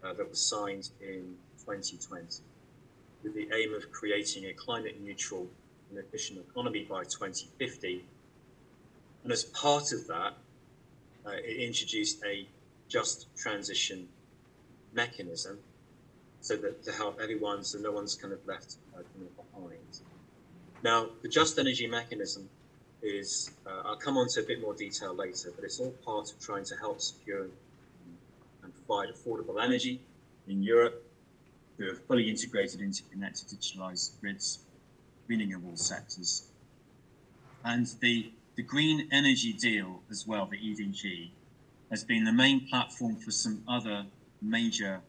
that was signed in 2020 with the aim of creating a climate neutral and efficient economy by 2050. And as part of that, it introduced a just transition mechanism so that to help everyone, so no one's kind of left behind. Now, the just energy mechanism is, I'll come on to a bit more detail later, but it's all part of trying to help secure and provide affordable energy in Europe through a fully integrated, interconnected, digitalized grids, greening of all sectors. And the Green Energy Deal as well, the EDG, has been the main platform for some other major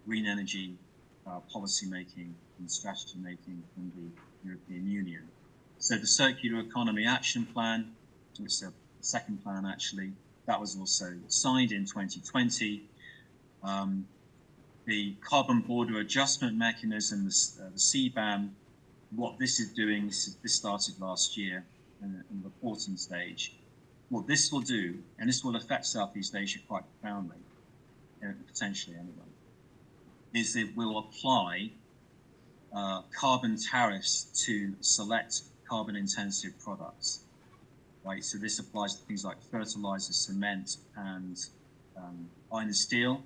green energy policy making and strategy making from the European Union. So the Circular Economy Action Plan, which is a second plan actually, that was also signed in 2020. The Carbon Border Adjustment Mechanism, the CBAM, what this is doing, this started last year in the reporting stage. What this will do, and this will affect Southeast Asia quite profoundly, potentially anyway, is it will apply carbon tariffs to select carbon intensive products, right? So this applies to things like fertilizer, cement, and iron and steel,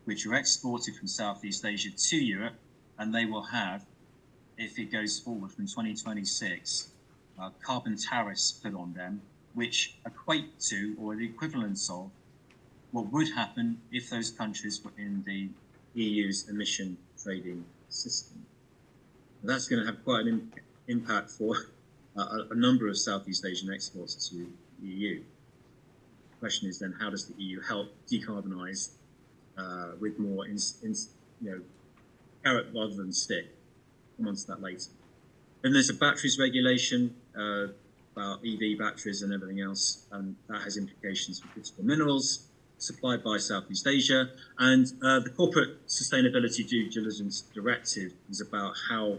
which are exported from Southeast Asia to Europe, and they will have, if it goes forward from 2026, carbon tariffs put on them, which equate to, or the equivalence of, what would happen if those countries were in the EU's emission trading system. And that's going to have quite an impact for a number of Southeast Asian exports to the EU. The question is then, how does the EU help decarbonize with more, carrot rather than stick? Come on to that later. Then there's a batteries regulation about EV batteries and everything else, and that has implications for critical minerals supplied by Southeast Asia. And the Corporate Sustainability Due Diligence Directive is about how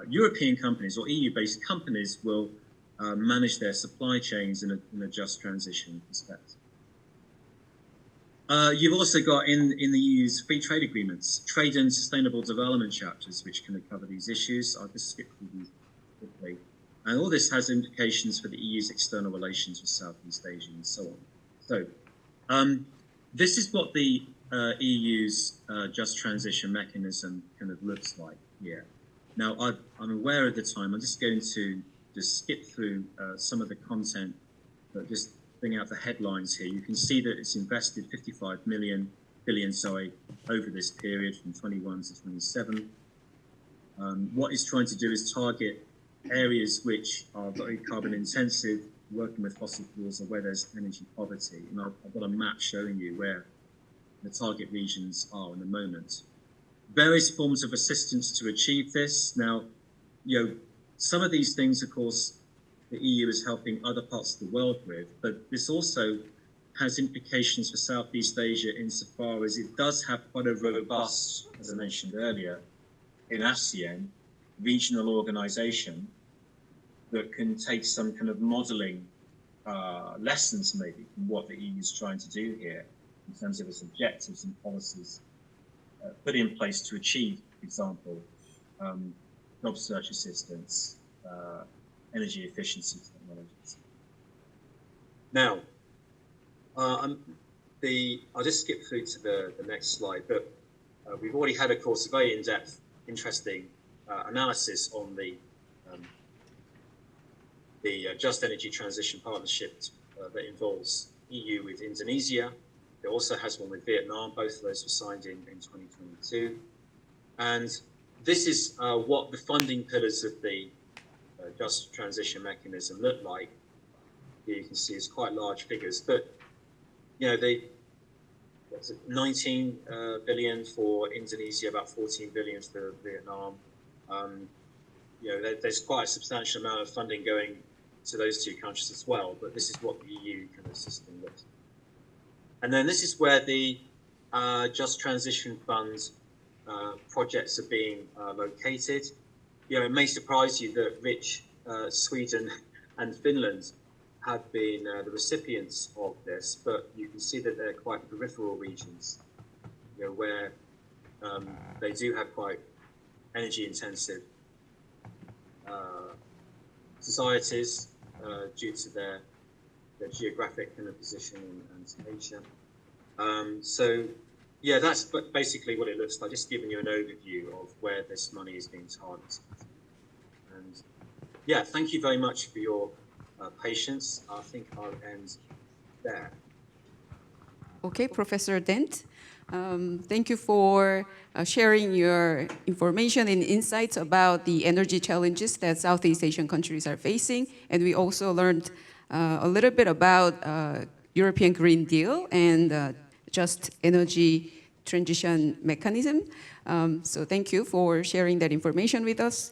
European companies or EU-based companies will manage their supply chains in a just transition perspective. You've also got in the EU's free trade agreements, trade and sustainable development chapters, which kind of cover these issues. I'll just skip through these quickly. And all this has implications for the EU's external relations with Southeast Asia and so on. So this is what the EU's just transition mechanism kind of looks like here. Now, I'm aware of the time. I'm just going to just skip through some of the content, but just bring out the headlines here. You can see that it's invested 55 billion over this period from 21 to 27. What it's trying to do is target areas which are very carbon intensive, working with fossil fuels, or where there's energy poverty. And I've got a map showing you where the target regions are in the moment. Various forms of assistance to achieve this. Now, some of these things, of course, the EU is helping other parts of the world with, but this also has implications for Southeast Asia insofar as it does have quite a robust, as I mentioned earlier, in ASEAN, regional organization that can take some kind of modeling lessons maybe from what the EU is trying to do here in terms of its objectives and policies put in place to achieve, for example, job search assistance, energy efficiency technologies. Now, I'll just skip through to the next slide, but we've already had, of course, a very in-depth, interesting analysis on the Just Energy Transition Partnership that involves EU with Indonesia. It also has one with Vietnam. Both of those were signed in 2022. And this is what the funding pillars of the Just Transition Mechanism look like. Here you can see it's quite large figures, but they 19 billion for Indonesia, about 14 billion for Vietnam. There's quite a substantial amount of funding going to those two countries as well, but this is what the EU kind of system looks like. And then this is where the Just Transition Fund projects are being located. It may surprise you that rich Sweden and Finland have been the recipients of this, but you can see that they're quite peripheral regions, where they do have quite energy intensive societies due to their geographic kind of position and Asia. So yeah, that's basically what it looks like. Just giving you an overview of where this money is being targeted. And yeah, thank you very much for your patience. I think I'll end there. Okay, Professor Dent. Thank you for sharing your information and insights about the energy challenges that Southeast Asian countries are facing. And we also learned a little bit about European Green Deal and Just Energy Transition Mechanism. So thank you for sharing that information with us.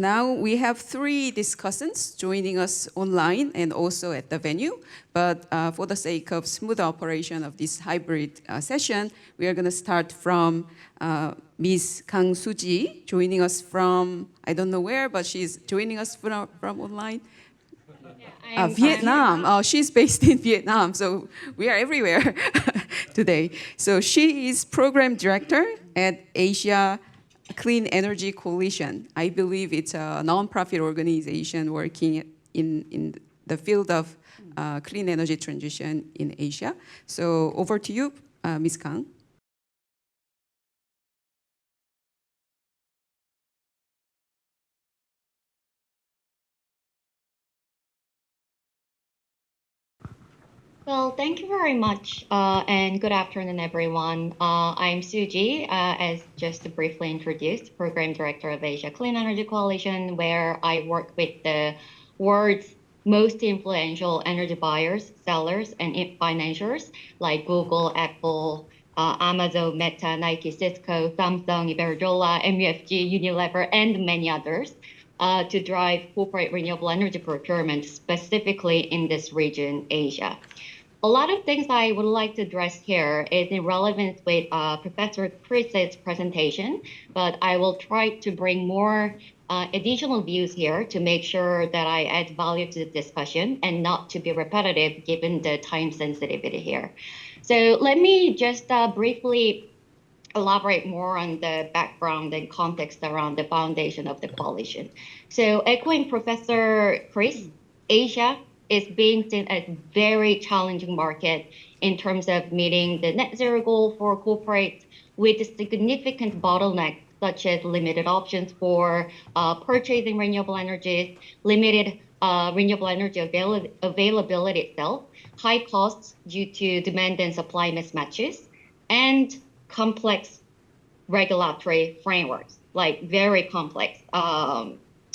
Now we have 3 discussants joining us online and also at the venue. But for the sake of smooth operation of this hybrid session, we are going to start from Ms. Kang Soo-ji, joining us from, I don't know where, but she's joining us from online. Vietnam. Oh, she's based in Vietnam, so we are everywhere today. So she is program director at Asia Clean Energy Coalition. I believe it's a non-profit organization working in the field of clean energy transition in Asia. So over to you, Ms. Kang. Well, thank you very much, and good afternoon, everyone. I'm Suji, as just briefly introduced, Program Director of Asia Clean Energy Coalition, where I work with the world's most influential energy buyers, sellers, and financiers like Google, Apple, Amazon, Meta, Nike, Cisco, Samsung, Iberdrola, MUFG, Unilever, and many others, to drive corporate renewable energy procurement, specifically in this region, Asia. a lot of things I would like to address here is in relevance with Professor Chris's presentation, but I will try to bring more additional views here to make sure that I add value to the discussion and not to be repetitive given the time sensitivity here. So let me just briefly elaborate more on the background and context around the foundation of the coalition. So echoing Professor Chris, Asia is being seen as a very challenging market in terms of meeting the net zero goal for corporates with significant bottlenecks such as limited options for purchasing renewable energies, limited renewable energy availability itself, high costs due to demand and supply mismatches, and complex regulatory frameworks, like very complex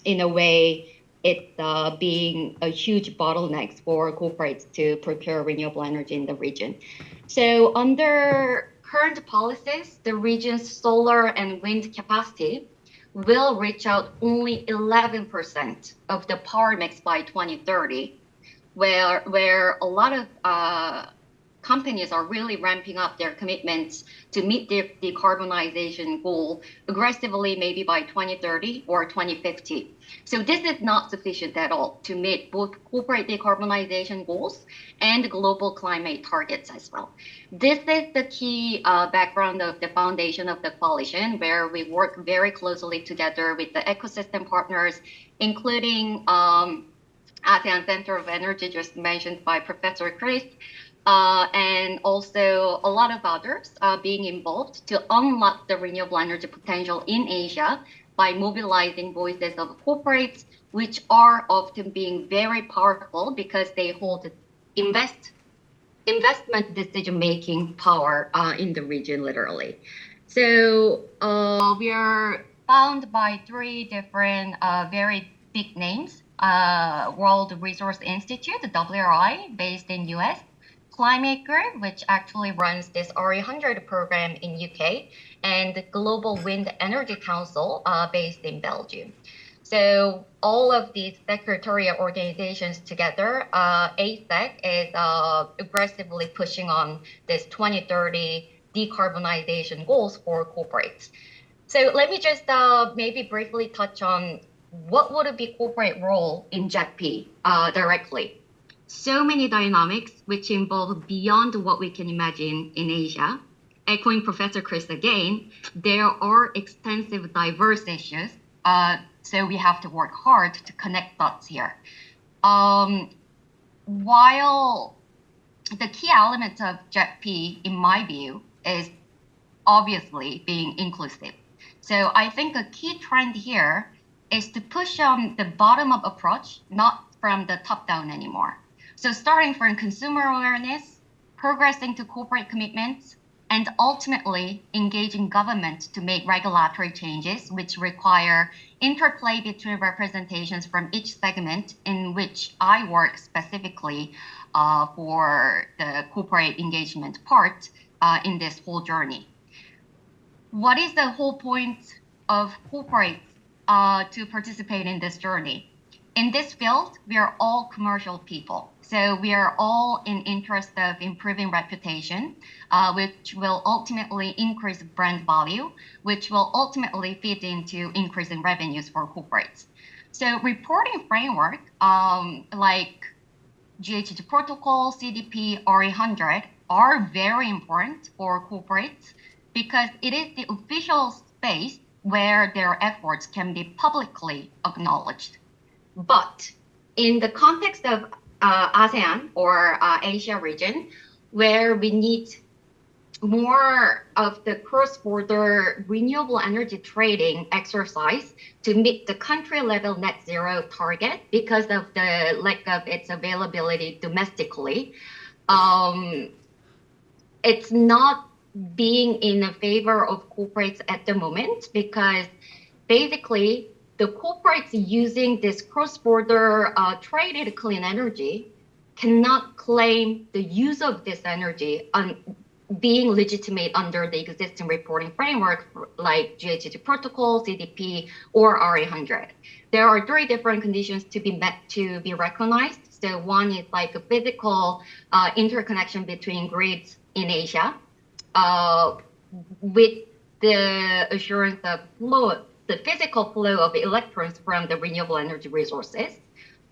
in a way it's being a huge bottleneck for corporates to procure renewable energy in the region. So under current policies, the region's solar and wind capacity will reach out only 11% of the power mix by 2030, where a lot of companies are really ramping up their commitments to meet their decarbonization goal aggressively, maybe by 2030 or 2050. So this is not sufficient at all to meet both corporate decarbonization goals and global climate targets as well. This is the key background of the foundation of the coalition, where we work very closely together with the ecosystem partners, including ASEAN Center of Energy, just mentioned by Professor Chris, and also a lot of others being involved to unlock the renewable energy potential in Asia by mobilizing voices of corporates, which are often being very powerful because they hold investment decision-making power in the region, literally. So we are bound by three different very big names: World Resource Institute, the WRI, based in US, Climate Group, which actually runs this RE100 program in UK, and the Global Wind Energy Council, based in Belgium. So all of these secretariat organizations together, ASEC is aggressively pushing on this 2030 decarbonization goals for corporates. So let me just maybe briefly touch on what would be corporate role in JETP directly. So many dynamics which involve beyond what we can imagine in Asia. Echoing Professor Chris again, there are extensive diverse issues, so we have to work hard to connect dots here. While the key element of JETP, in my view, is obviously being inclusive. So I think a key trend here is to push on the bottom-up approach, not from the top-down anymore. So starting from consumer awareness, progressing to corporate commitments, and ultimately engaging government to make regulatory changes which require interplay between representations from each segment, in which I work specifically for the corporate engagement part in this whole journey. What is the whole point of corporates to participate in this journey? In this field, we are all commercial people. So we are all in interest of improving reputation, which will ultimately increase brand value, which will ultimately feed into increasing revenues for corporates. So reporting framework like GHG protocol, CDP, RE100 are very important for corporates because it is the official space where their efforts can be publicly acknowledged. But in the context of ASEAN or Asia region, where we need more of the cross-border renewable energy trading exercise to meet the country-level net zero target because of the lack of its availability domestically, it's not being in favor of corporates at the moment because basically the corporates using this cross-border traded clean energy cannot claim the use of this energy on being legitimate under the existing reporting framework like GHG protocol, CDP, or RE100. There are three different conditions to be met to be recognized. So one is like a physical interconnection between grids in Asia with the assurance of flow, the physical flow of electrons from the renewable energy resources.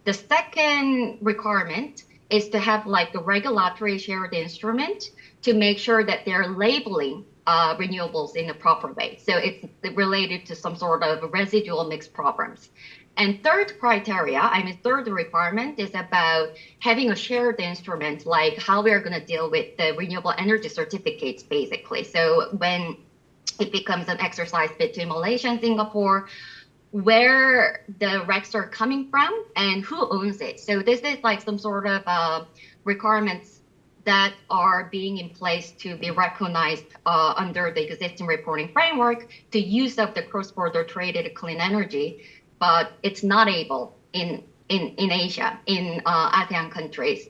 The second requirement is to have like a regulatory shared instrument to make sure that they're labeling renewables in a proper way. So it's related to some sort of residual mix problems. And third requirement is about having a shared instrument, like how we are going to deal with the renewable energy certificates, basically. So when it becomes an exercise between Malaysia and Singapore, where the RECs are coming from and who owns it. So this is like some sort of requirements that are being in place to be recognized under the existing reporting framework to use of the cross-border traded clean energy, but it's not able in Asia, in ASEAN countries,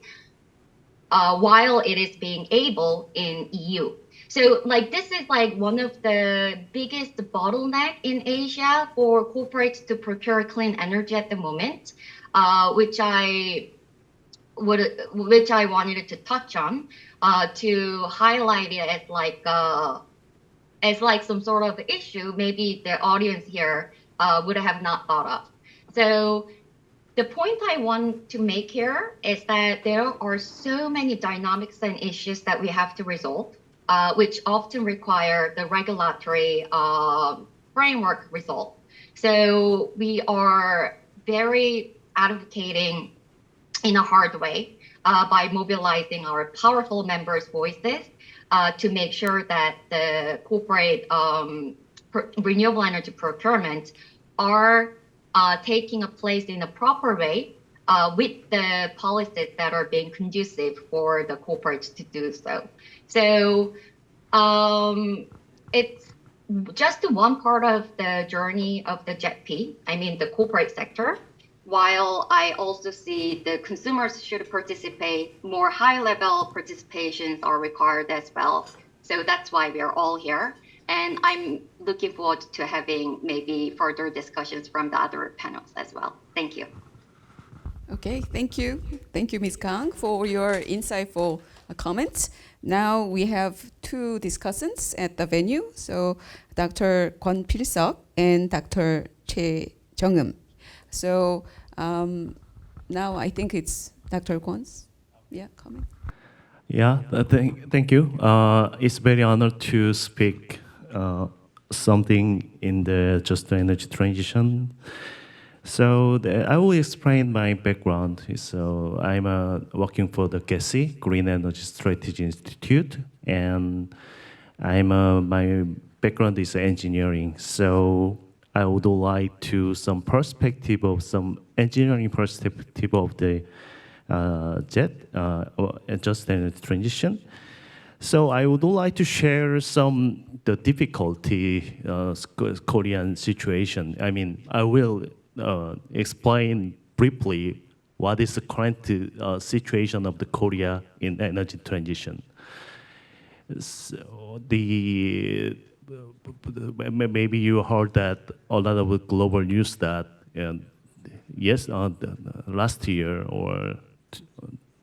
while it is being able in EU. So like this is like one of the biggest bottleneck in Asia for corporates to procure clean energy at the moment, which I wanted to touch on to highlight it as like some sort of issue maybe the audience here would have not thought of. So the point I want to make here is that there are so many dynamics and issues that we have to resolve, which often require the regulatory framework resolve. So we are very advocating in a hard way by mobilizing our powerful members' voices to make sure that the corporate renewable energy procurement are taking a place in a proper way with the policies that are being conducive for the corporates to do so. So it's just one part of the journey of the JETP, I mean the corporate sector, while I also see the consumers should participate, more high-level participations are required as well. So that's why we are all here. And I'm looking forward to having maybe further discussions from the other panels as well. Thank you. Okay, thank you. Thank you, Ms. Kang, for your insightful comments. Now we have two discussants at the venue. So Dr. Kwon Pil-seok and Dr. Choi Jung-eum. So now I think it's Dr. Kwon's comment. Yeah, thank you. It's very honored to speak something in the just energy transition. So I will explain my background. So I'm working for the GESI, Green Energy Strategy Institute, and my background is engineering. So I would like to some engineering perspective of the just energy transition. So I would like to share the difficulty Korean situation. I mean, I will explain briefly what is the current situation of the Korea in energy transition. So maybe you heard that a lot of global news that last year or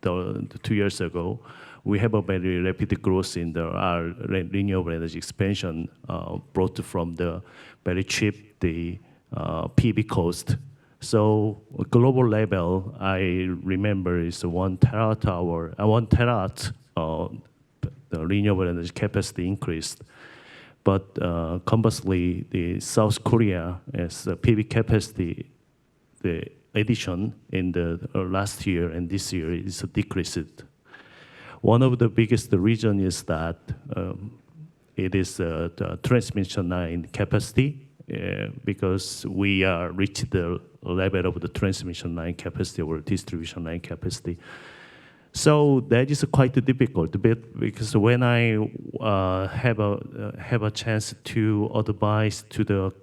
2 years ago, we have a very rapid growth in our renewable energy expansion brought from the very cheap PV cost. So global level, I remember is 1 terawatt the renewable energy capacity increased. But conversely, the South Korea as PV capacity, the addition in the last year and this year is decreased. One of the biggest reason is that it is the transmission line capacity because we reached the level of the transmission line capacity or distribution line capacity. So that is quite difficult because when I have a chance to advise to the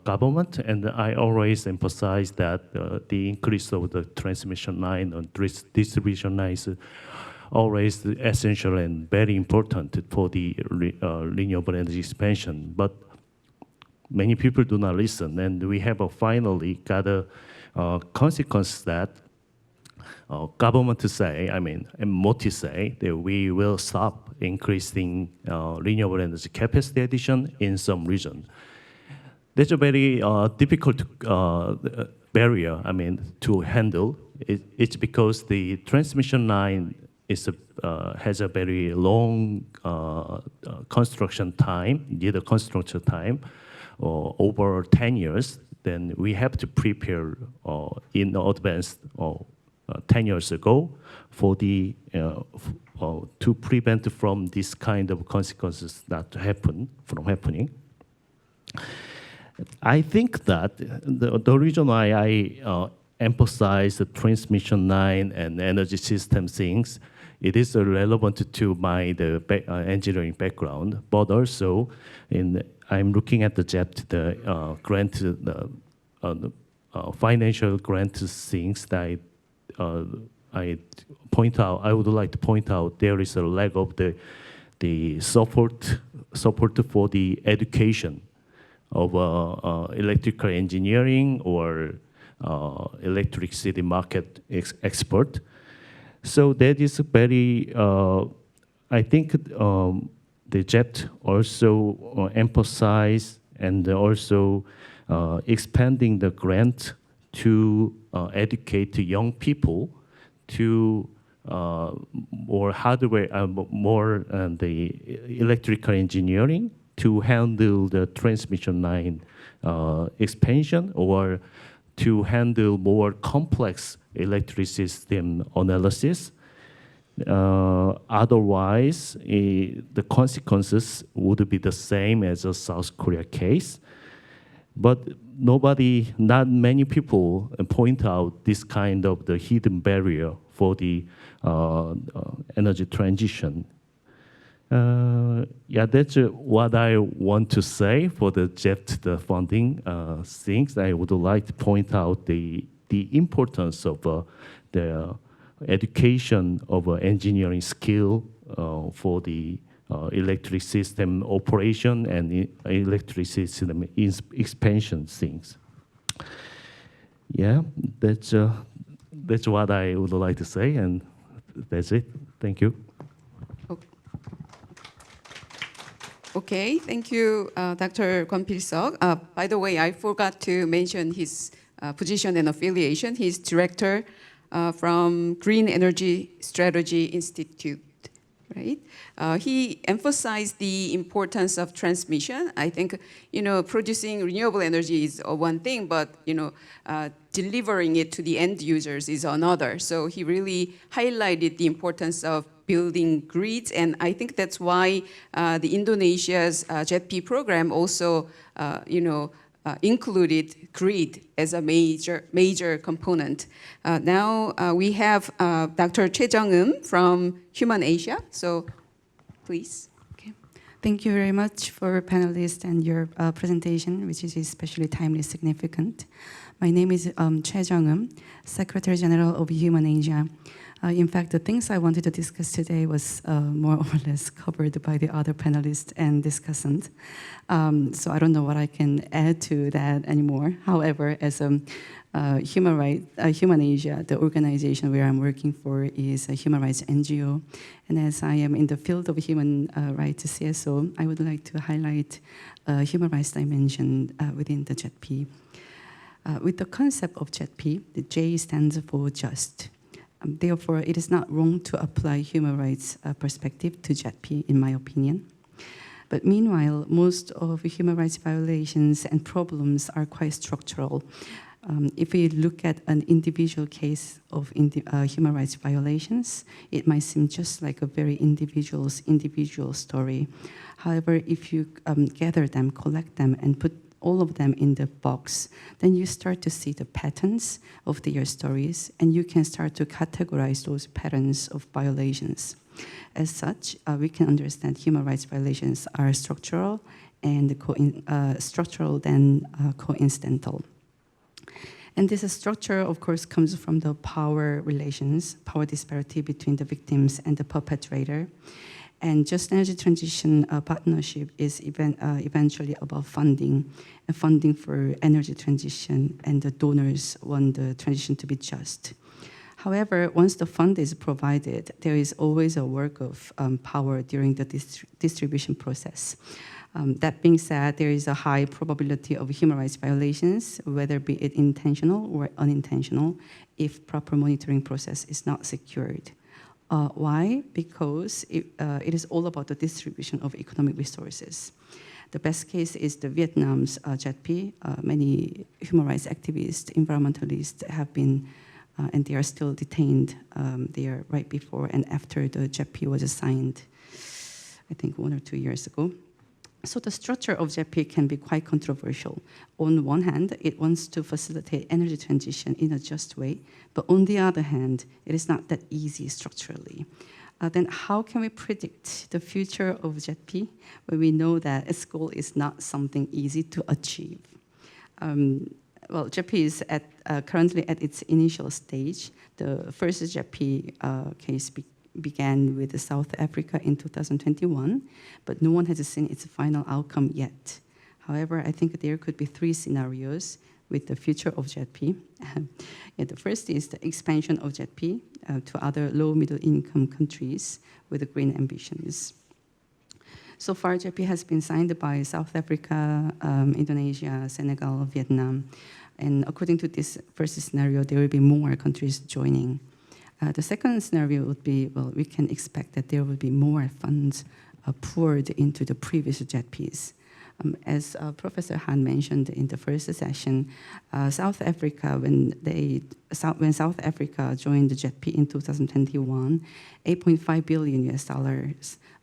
government, and I always emphasize that the increase of the transmission line and distribution line is always essential and very important for the renewable energy expansion. But many people do not listen, and we have finally got a consequence that government to say, and MOTI say that we will stop increasing renewable energy capacity addition in some region. That's a very difficult barrier, to handle. It's because the transmission line has a very long construction time, over 10 years. Then we have to prepare in advance 10 years ago for the to prevent from this kind of consequences not from happening. I think that the reason why I emphasize the transmission line and energy system things, it is relevant to my engineering background, but also I'm looking at the grant, financial grant things that I would like to point out there is a lack of the support for the education of electrical engineering or electricity market expert. So that is very, I think the JET also emphasize and also expanding the grant to educate young people to more hardware, more the electrical engineering to handle the transmission line expansion or to handle more complex electric system analysis. Otherwise, the consequences would be the same as a South Korea case. But not many people point out this kind of the hidden barrier for the energy transition. That's what I want to say for the the funding things. I would like to point out the importance of the education of engineering skill for the electric system operation and electric system expansion things. That's what I would like to say, and that's it. Thank you. Okay, thank you, Dr. Kwon Pil-seok. By the way, I forgot to mention his position and affiliation. He's director from Green Energy Strategy Institute, right? He emphasized the importance of transmission. I think, producing renewable energy is one thing, but, delivering it to the end users is another. So he really highlighted the importance of building grids, and I think that's why the Indonesia's JETP program also, included grid as a major component. Now we have Dr. Choi Jung-eum from Human Asia. So, please. Okay. Thank you very much for panelists and your presentation, which is especially timely significant. My name is Choi Jung-eum, Secretary General of Human Asia. In fact, the things I wanted to discuss today was more or less covered by the other panelists and discussants. So I don't know what I can add to that anymore. However, as a Human Asia, the organization where I'm working for is a human rights NGO. And as I am in the field of human rights CSO, I would like to highlight human rights dimension within the JETP. With the concept of JETP, the J stands for just. Therefore, it is not wrong to apply human rights perspective to JETP, in my opinion. But meanwhile, most of human rights violations and problems are quite structural. If we look at an individual case of human rights violations, it might seem just like a very individual story. However, if you gather them, collect them, and put all of them in the box, then you start to see the patterns of their stories, and you can start to categorize those patterns of violations. As such, we can understand human rights violations are structural and structural then coincidental. And this structure, of course, comes from the power relations, power disparity between the victims and the perpetrator. And just energy transition partnership is eventually about funding, and funding for energy transition, and the donors want the transition to be just. However, once the fund is provided, there is always a work of power during the distribution process. That being said, there is a high probability of human rights violations, whether be it intentional or unintentional, if proper monitoring process is not secured. Why? Because it is all about the distribution of economic resources. The best case is the Vietnam's JETP. Many human rights activists, environmentalists have been, and they are still detained there right before and after the JETP was signed, I think 1 or 2 years ago. So the structure of JETP can be quite controversial. On one hand, it wants to facilitate energy transition in a just way, but on the other hand, it is not that easy structurally. Then how can we predict the future of JETP when we know that its goal is not something easy to achieve? Well, JETP is currently at its initial stage. The first JETP case began with South Africa in 2021, but no one has seen its final outcome yet. However, I think there could be 3 scenarios with the future of JETP. The first is the expansion of JETP to other low middle income countries with green ambitions. So far, JETP has been signed by South Africa, Indonesia, Senegal, Vietnam. And according to this first scenario, there will be more countries joining. The second scenario would be, well, we can expect that there will be more funds poured into the previous JETPs. As Professor Han mentioned in the first session, South Africa, when South Africa joined the JETP in 2021, $8.5 billion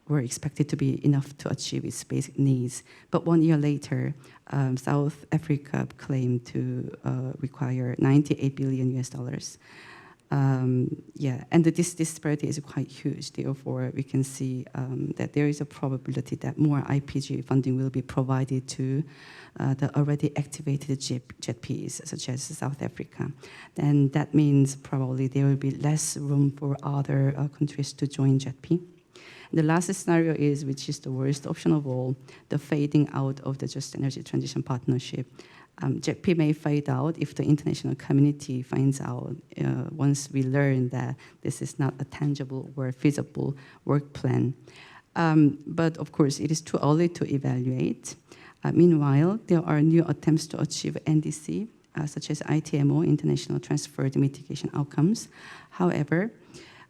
were expected to be enough to achieve its basic needs. But 1 year later, South Africa claimed to require $98 billion. And this disparity is quite huge. Therefore, we can see that there is a probability that more IPG funding will be provided to the already activated JETPs, such as South Africa. Then that means probably there will be less room for other countries to join JETP. The last scenario is, which is the worst option of all, the fading out of the Just Energy Transition Partnership. JETP may fade out if the international community finds out once we learn that this is not a tangible or feasible work plan. But of course, it is too early to evaluate. Meanwhile, there are new attempts to achieve NDC, such as ITMO, International Transferred Mitigation Outcomes. However,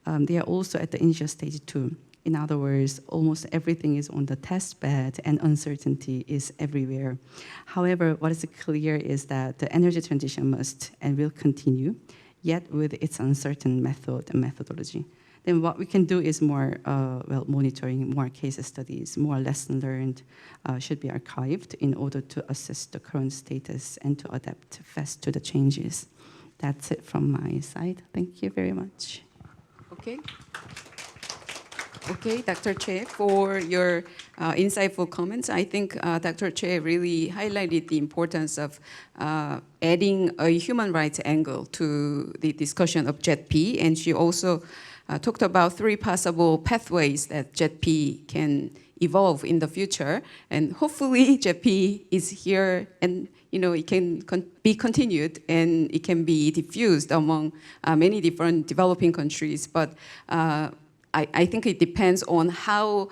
they are also at the initial stage too. In other words, almost everything is on the test bed and uncertainty is everywhere. However, what is clear is that the energy transition must and will continue, yet with its uncertain method and methodology. Then what we can do is more monitoring, more case studies, more lessons learned should be archived in order to assess the current status and to adapt fast to the changes. That's it from my side. Thank you very much. Okay, Dr. Che, for your insightful comments. I think Dr. Che really highlighted the importance of adding a human rights angle to the discussion of JETP, and she also talked about 3 possible pathways that JETP can evolve in the future, and hopefully JETP is here and it can be continued and it can be diffused among many different developing countries, but I think it depends on how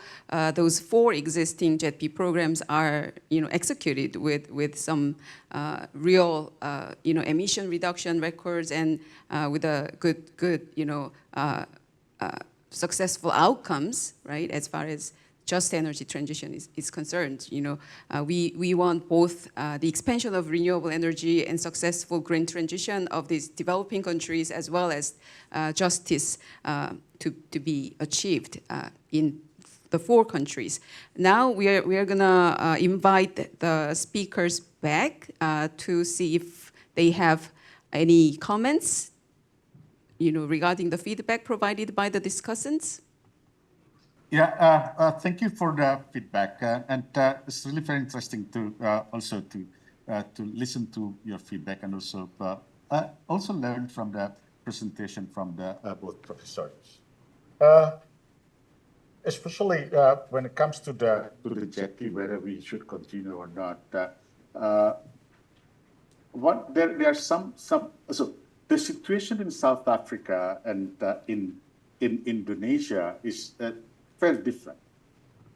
those 4 existing JETP programs are, executed with some real, emission reduction records and with a good, successful outcomes, right? As far as just energy transition is concerned, we want both the expansion of renewable energy and successful green transition of these developing countries, as well as justice to be achieved in the 4 countries. Now we are gonna invite the speakers back to see if they have any comments, regarding the feedback provided by the discussants. Yeah, thank you for the feedback, and it's really very interesting to also to listen to your feedback and also learn from the presentation from the both professors. Especially when it comes to the JETP, whether we should continue or not. There are some. So the situation in South Africa and in Indonesia is very different.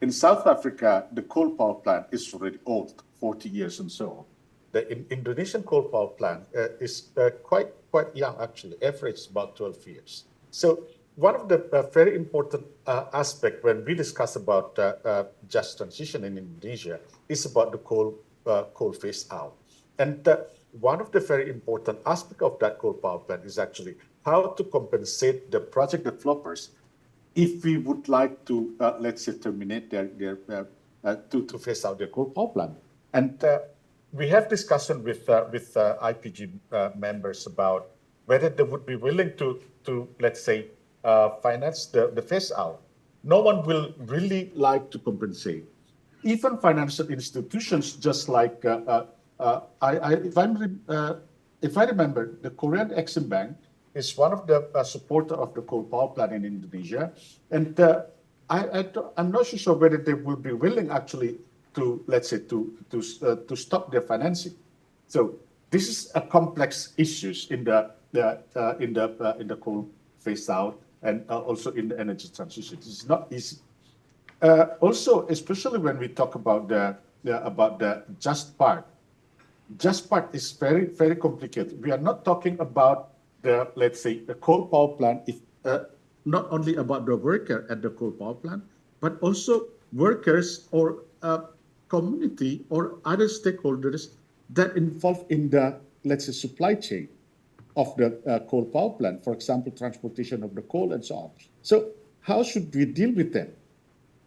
In South Africa, the coal power plant is already old, 40 years and so on. The Indonesian coal power plant is quite young, actually. Average is about 12 years. So one of the very important aspects when we discuss about just transition in Indonesia is about the coal phase out. And one of the very important aspects of that coal power plant is actually how to compensate the project developers if we would like to, let's say, terminate to phase out their coal power plant. And we have discussion with IPG members about whether they would be willing to let's say, finance the phase out. No one will really like to compensate. Even financial institutions, just like if I remember, the Korean Exim Bank is one of the supporter of the coal power plant in Indonesia, and I'm not so sure whether they will be willing actually to, let's say, to stop their financing. So this is a complex issues in the coal phase out and also in the energy transition. It's not easy. Also, especially when we talk about the just part. Just part is very, very complicated. We are not talking about the, let's say, the coal power plant, not only about the worker at the coal power plant, but also workers or community or other stakeholders that involved in the, let's say, supply chain of the coal power plant, for example, transportation of the coal and so on. So how should we deal with that?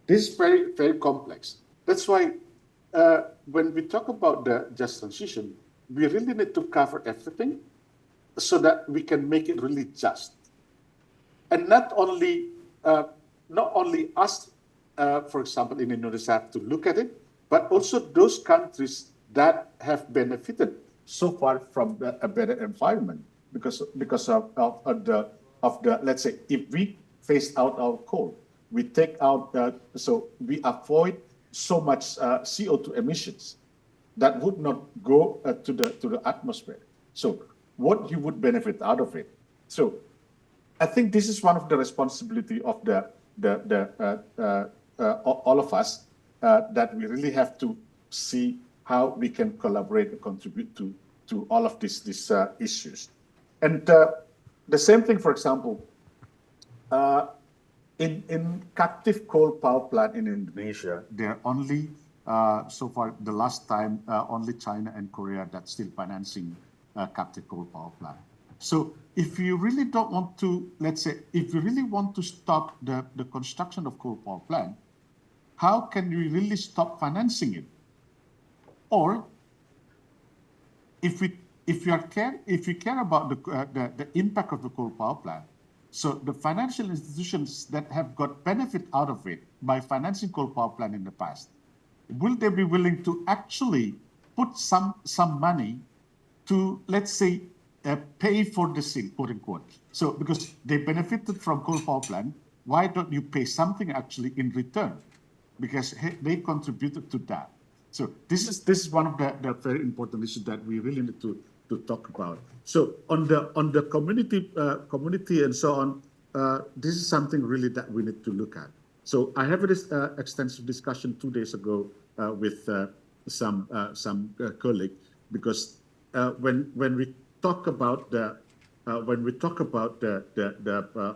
This is very, very complex. That's why when we talk about the just transition, we really need to cover everything so that we can make it really just. And not only us, for example, in Indonesia have to look at it, but also those countries that have benefited so far from a better environment because of the let's say, if we phase out our coal, we take out so we avoid so much CO2 emissions that would not go to the atmosphere. So what you would benefit out of it. So I think this is one of the responsibility of all of us that we really have to see how we can collaborate and contribute to all of these issues. And the same thing, for example, in captive coal power plant in Indonesia, there are only, so far the last time, only China and Korea that's still financing captive coal power plant. So if you really don't want to, let's say, if you really want to stop the construction of coal power plant, how can you really stop financing it? Or if you care about the impact of the coal power plant, so the financial institutions that have got benefit out of it by financing coal power plant in the past, will they be willing to actually put some money to, let's say, pay for the same, quote unquote? So because they benefited from coal power plant, why don't you pay something actually in return? Because they contributed to that. So this is one of the very important issues that we really need to talk about. So on the community and so on, this is something really that we need to look at. So I have this extensive discussion 2 days ago with some colleague, because when we talk about the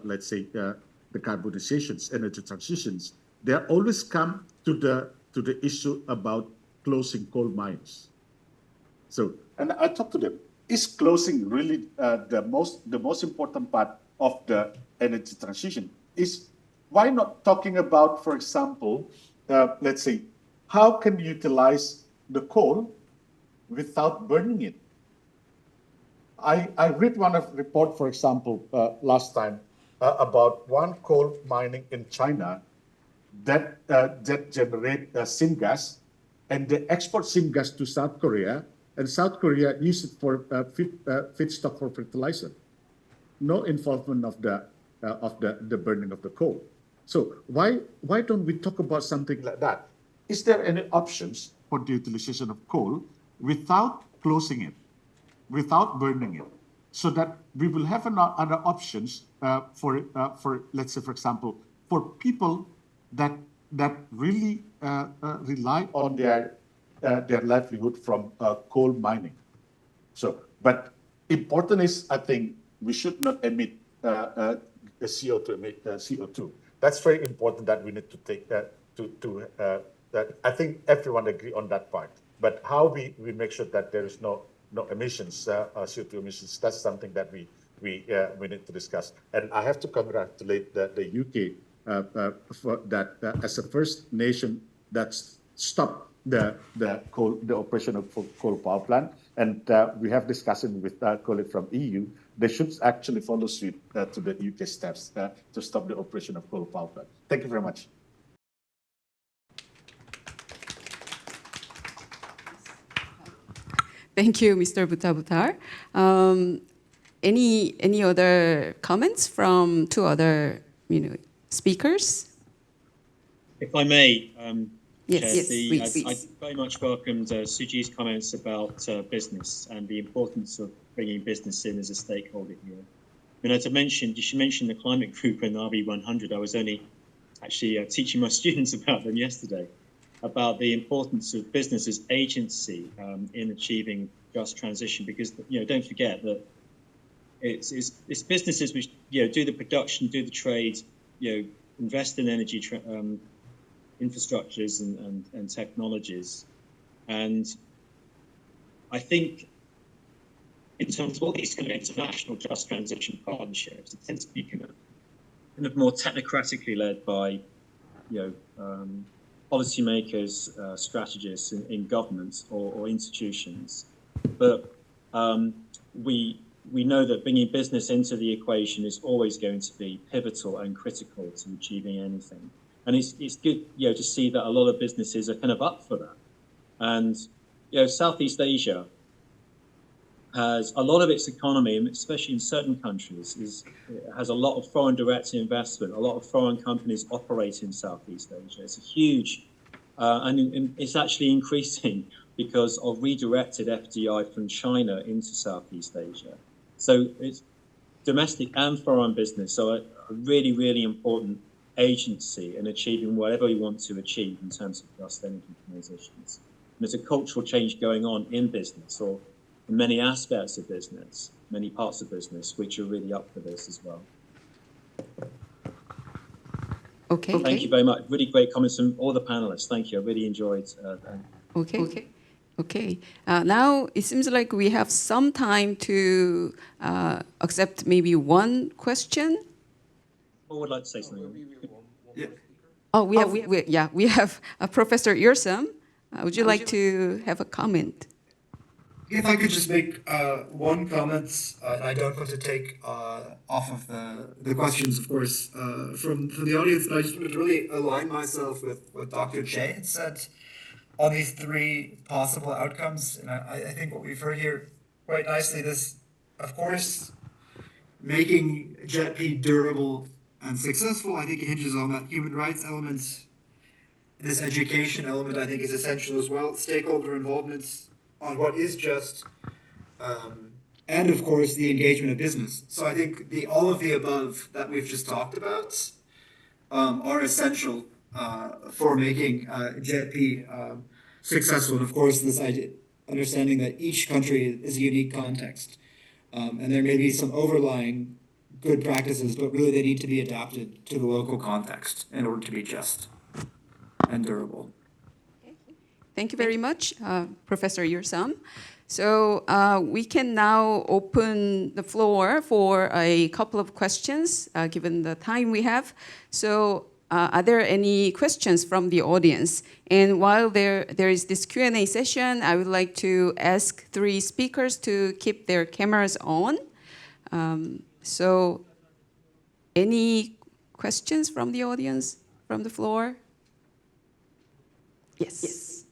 let's say the carbonizations, energy transitions, they always come to the issue about closing coal mines. So, and I talked to them, is closing really the most important part of the energy transition? Is why not talking about, for example, let's say, how can you utilize the coal without burning it? I read one report, for example, last time about one coal mining in China that generate syngas, and they export syngas to South Korea, and South Korea use it for feedstock for fertilizer. No involvement of the burning of the coal. So why don't we talk about something like that? Is there any options for the utilization of coal without closing it, without burning it? so that we will have other options for let's say, for example, for people that really rely on their livelihood from coal mining. So, but important is, I think, we should not emit CO2. That's very important that we need to take that that I think everyone agree on that part. But how we make sure that there is no emissions, CO2 emissions, that's something that we need to discuss. And I have to congratulate the UK for that as the first nation that stopped the operation of coal power plant. And we have discussion with our colleague from EU. They should actually follow suit to the UK steps to stop the operation of coal power plant. Thank you very much. Thank you, Mr. Butarbutar. Any other comments from two other speakers? If I may, Yes, Chair, please. I very much welcomed Suji's comments about business and the importance of bringing business in as a stakeholder here. And as I mentioned, she mentioned the climate group and RB100. I was only actually teaching my students about them yesterday, about the importance of business as agency in achieving just transition. Because don't forget that it's businesses which do the production, do the trade, invest in energy infrastructures and technologies. And I think in terms of all these kind of international just transition partnerships, it tends to be kind of more technocratically led by policymakers, strategists in governments or institutions. But we know that bringing business into the equation is always going to be pivotal and critical to achieving anything. And it's good, to see that a lot of businesses are kind of up for that. And Southeast Asia has a lot of its economy, especially in certain countries, has a lot of foreign direct investment. A lot of foreign companies operate in Southeast Asia. It's a huge, and it's actually increasing because of redirected FDI from China into Southeast Asia. So it's domestic and foreign business. So a really, really important agency in achieving whatever we want to achieve in terms of just energy transitions. And there's a cultural change going on in business, or in many aspects of business, many parts of business, which are really up for this as well. Okay. Thank you very much. Really great comments from all the panelists. Thank you. I really enjoyed that. Okay. Now it seems like we have some time to accept maybe one question. Who would like to say something? Oh, we have Professor Earsom. Would you like to have a comment? If I could just make one comment, and I don't want to take off of the questions, of course, from the audience, but I just wanted to really align myself with what Dr. Che had said on these three possible outcomes. And I think what we've heard here quite nicely, this, of course, making JETP durable and successful, I think it hinges on that human rights element. This education element, I think, is essential as well. Stakeholder involvement on what is just, and of course, the engagement of business. So I think all of the above that we've just talked about are essential for making JETP successful. And of course, this idea, understanding that each country is a unique context. And there may be some overlying good practices, but really they need to be adapted to the local context in order to be just and durable. Thank you very much, Professor Earsom. So we can now open the floor for a couple of questions, given the time we have. So are there any questions from the audience? And while there is this Q&A session, I would like to ask three speakers to keep their cameras on. So any questions from the audience, from the floor? Yes.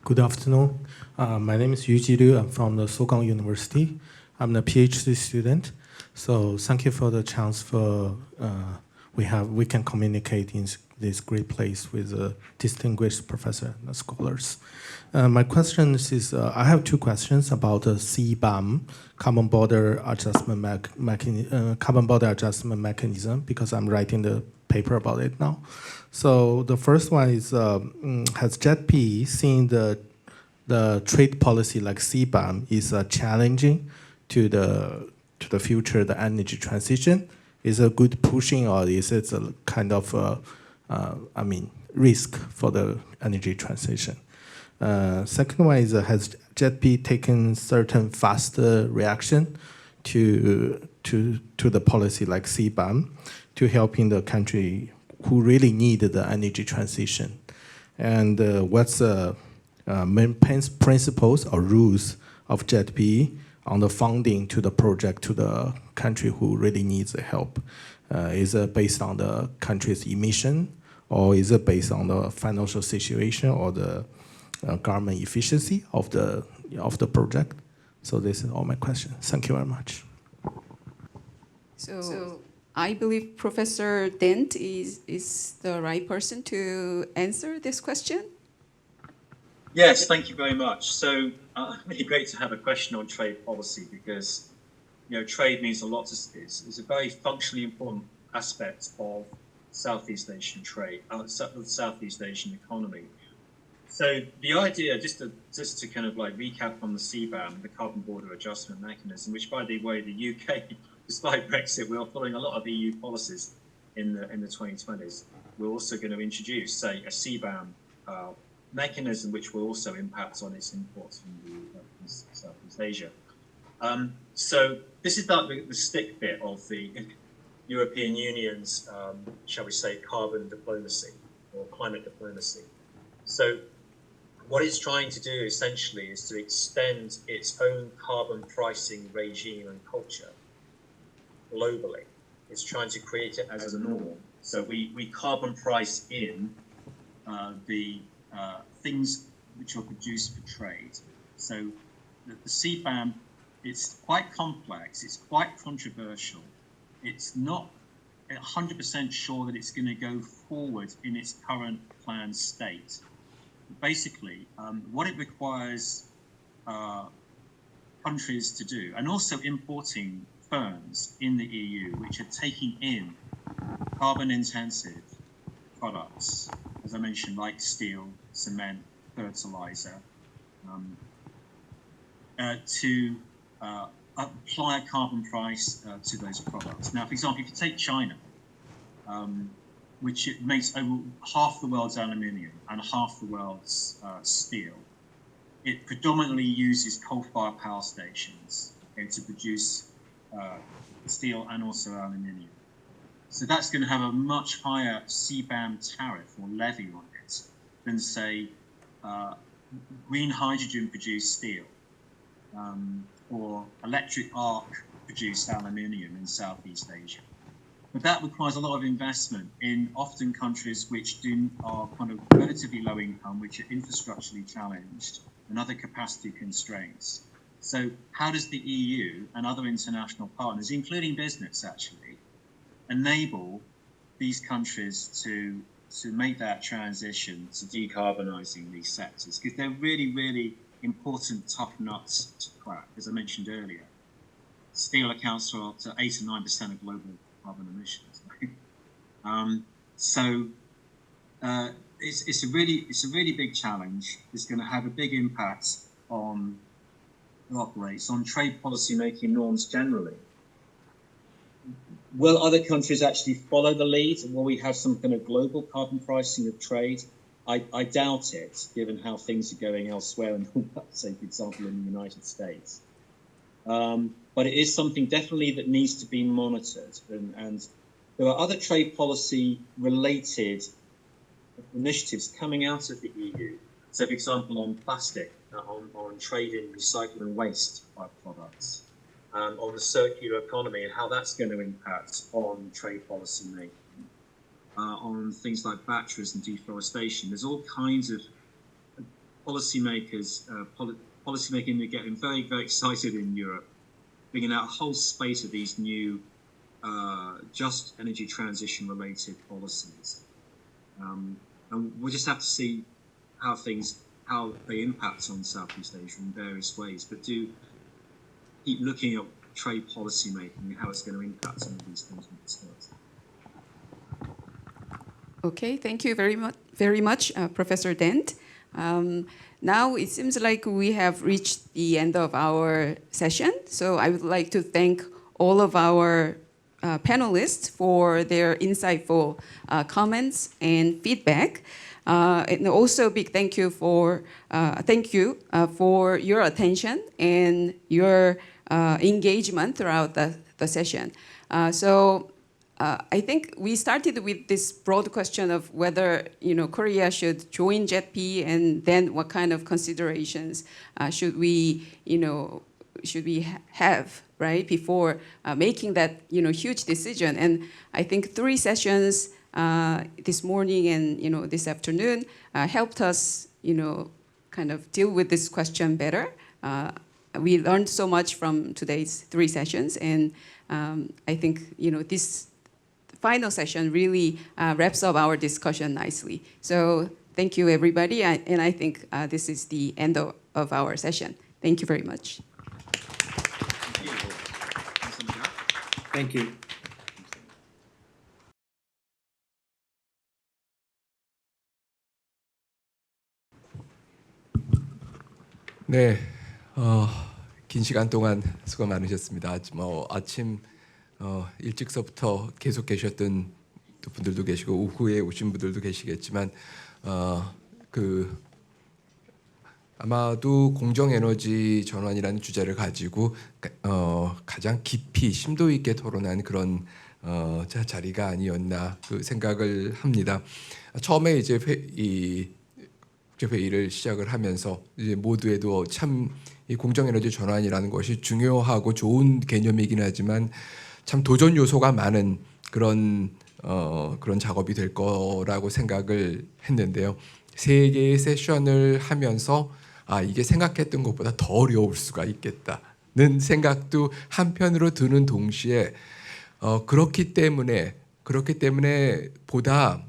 Good afternoon. My name is Yu Jiru. I'm from the Sogang University. I'm a PhD student. So thank you for the chance we can communicate in this great place with distinguished professor and scholars. My question is, I have two questions about the CBAM, Carbon Border Adjustment Mechanism, because I'm writing the paper about it now. So the first one is, has JETP seen the trade policy like CBAM is challenging to the future, the energy transition? Is a good pushing, or is it a kind of risk for the energy transition? Second one is, has JETP taken certain faster reaction to the policy like CBAM to helping the country who really need the energy transition? And what's the main principles or rules of JETP on the funding to the project to the country who really needs the help? Is it based on the country's emission, or is it based on the financial situation or the government efficiency of the project? So this is all my questions. Thank you very much. So I believe Professor Dent is the right person to answer this question. Yes, thank you very much. So really great to have a question on trade policy, because trade means a lot to it's a very functionally important aspect of Southeast Asian trade, Southeast Asian economy. So the idea, just to kind of like recap on the CBAM, the Carbon Border Adjustment Mechanism, which by the way, the UK, despite Brexit, we are following a lot of EU policies in the 2020s. We're also going to introduce, say, a CBAM mechanism, which will also impact on its imports from Southeast Asia. So this is the stick bit of the European Union's, shall we say, carbon diplomacy or climate diplomacy. So what it's trying to do essentially is to extend its own carbon pricing regime and culture globally. It's trying to create it as a norm. So we carbon price in the things which are produced for trade. So the CBAM, it's quite complex, it's quite controversial. It's not 100% sure that it's going to go forward in its current planned state. Basically, what it requires countries to do, and also importing firms in the EU, which are taking in carbon-intensive products, as I mentioned, like steel, cement, fertilizer, to apply a carbon price to those products. Now, for example, if you take China, which it makes over half the world's aluminium and half the world's steel, it predominantly uses coal-fired power stations to produce steel and also aluminium. So that's going to have a much higher CBAM tariff or levy on it than, say, green hydrogen-produced steel or electric arc produced aluminium in Southeast Asia. But that requires a lot of investment in often countries which are kind of relatively low income, which are infrastructurally challenged and other capacity constraints. So how does the EU and other international partners, including business actually, enable these countries to make that transition to decarbonising these sectors? Because they're really, really important tough nuts to crack, as I mentioned earlier. Steel accounts for up to 8 or 9% of global carbon emissions. It's a really big challenge. It's going to have a big impact on trade policy making norms generally. Will other countries actually follow the lead? Will we have some kind of global carbon pricing of trade? I doubt it, given how things are going elsewhere, and say, for example, in the United States. But it is something definitely that needs to be monitored. And there are other trade policy related initiatives coming out of the EU. So, for example, on plastic, on trade in recycled and waste type products, on the circular economy and how that's going to impact on trade policy making, on things like batteries and deforestation. There's all kinds of policymakers, policymaking are getting very, very excited in Europe, bringing out a whole spate of these new just energy transition related policies. And we'll just have to see how they impact on Southeast Asia in various ways. But do keep looking at trade policy making and how it's going to impact some of these things we discussed. Okay, thank you very much, Professor Dent. Now it seems like we have reached the end of our session. So I would like to thank all of our panelists for their insightful comments and feedback. And also a big thank you for your attention and your engagement throughout the session. I think we started with this broad question of whether Korea should join JETP, and then what kind of considerations should we have, right, before making that huge decision. And I think 3 sessions this morning and this afternoon helped us kind of deal with this question better. We learned so much from today's 3 sessions, and I think this final session really wraps up our discussion nicely. So thank you, everybody, and I think this is the end of our session. Thank you very much. Thank you. 네, 긴 시간 동안 수고 많으셨습니다. 아침 일찍서부터 계속 계셨던 분들도 계시고 오후에 오신 분들도 계시겠지만 아마도 공정에너지 전환이라는 주제를 가지고 가장 깊이 심도 있게 토론한 그런 자리가 아니었나 생각을 합니다. 처음에 이제 회의를 시작을 하면서 이제 모두에도 참 이 공정에너지 전환이라는 것이 중요하고 좋은 개념이긴 하지만 참 도전 요소가 많은 그런 작업이 될 거라고 생각을 했는데요. 3개의 세션을 하면서 이게 생각했던 것보다 더 어려울 수가 있겠다는 생각도 한편으로 드는 동시에 그렇기 때문에 보다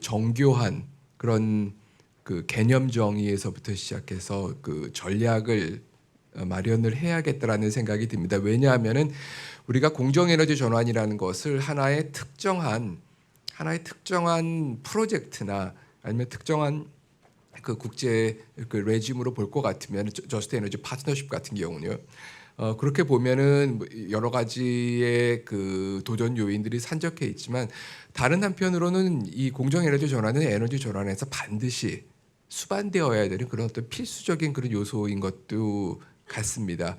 정교한 그런 개념 정의에서부터 시작해서 전략을 마련을 해야겠다라는 생각이 듭니다. 왜냐하면은 우리가 공정에너지 전환이라는 것을 하나의 특정한 프로젝트나 아니면 특정한 국제 레짐으로 볼 것 같으면 저스트 에너지 파트너십 같은 경우는요. 그렇게 보면은 여러 가지의 도전 요인들이 산적해 있지만 다른 한편으로는 이 공정에너지 전환은 에너지 전환에서 반드시 수반되어야 되는 그런 어떤 필수적인 그런 요소인 것도 같습니다.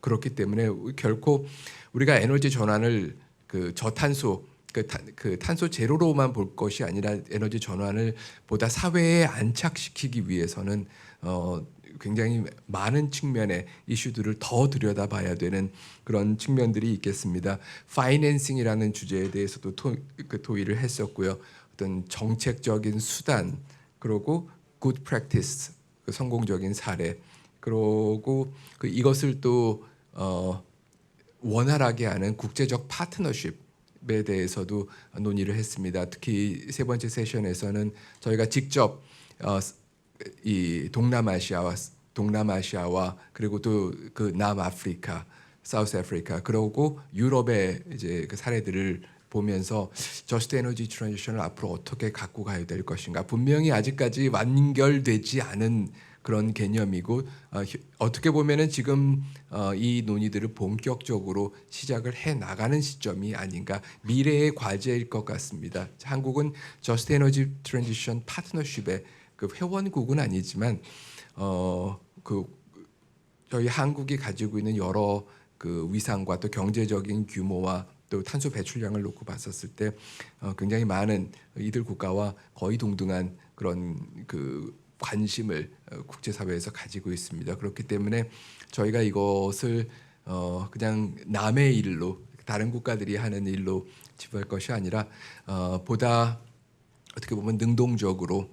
그렇기 때문에 결코 우리가 에너지 전환을 저탄소 탄소 제로로만 볼 것이 아니라 에너지 전환을 보다 사회에 안착시키기 위해서는 굉장히 많은 측면의 이슈들을 더 들여다봐야 되는 그런 측면들이 있겠습니다. 파이낸싱이라는 주제에 대해서도 토의를 했었고요. 어떤 정책적인 수단, 그리고 good practice, 성공적인 사례, 그리고 이것을 또 원활하게 하는 국제적 파트너십에 대해서도 논의를 했습니다. 특히 3번째 세션에서는 저희가 직접 이 동남아시아와 그리고 또 남아프리카, 사우스 아프리카, 그리고 유럽의 이제 사례들을 보면서 저스트 에너지 트랜지션을 앞으로 어떻게 갖고 가야 될 것인가. 분명히 아직까지 완결되지 않은 그런 개념이고 어떻게 보면은 지금 이 논의들을 본격적으로 시작을 해 나가는 시점이 아닌가. 미래의 과제일 것 같습니다. 한국은 저스트 에너지 트랜지션 파트너십의 회원국은 아니지만 저희 한국이 가지고 있는 여러 위상과 또 경제적인 규모와 또 탄소 배출량을 놓고 봤었을 때 굉장히 많은 이들 국가와 거의 동등한 그런 관심을 국제사회에서 가지고 있습니다. 그렇기 때문에 저희가 이것을 그냥 남의 일로, 다른 국가들이 하는 일로 치부할 것이 아니라 보다 어떻게 보면 능동적으로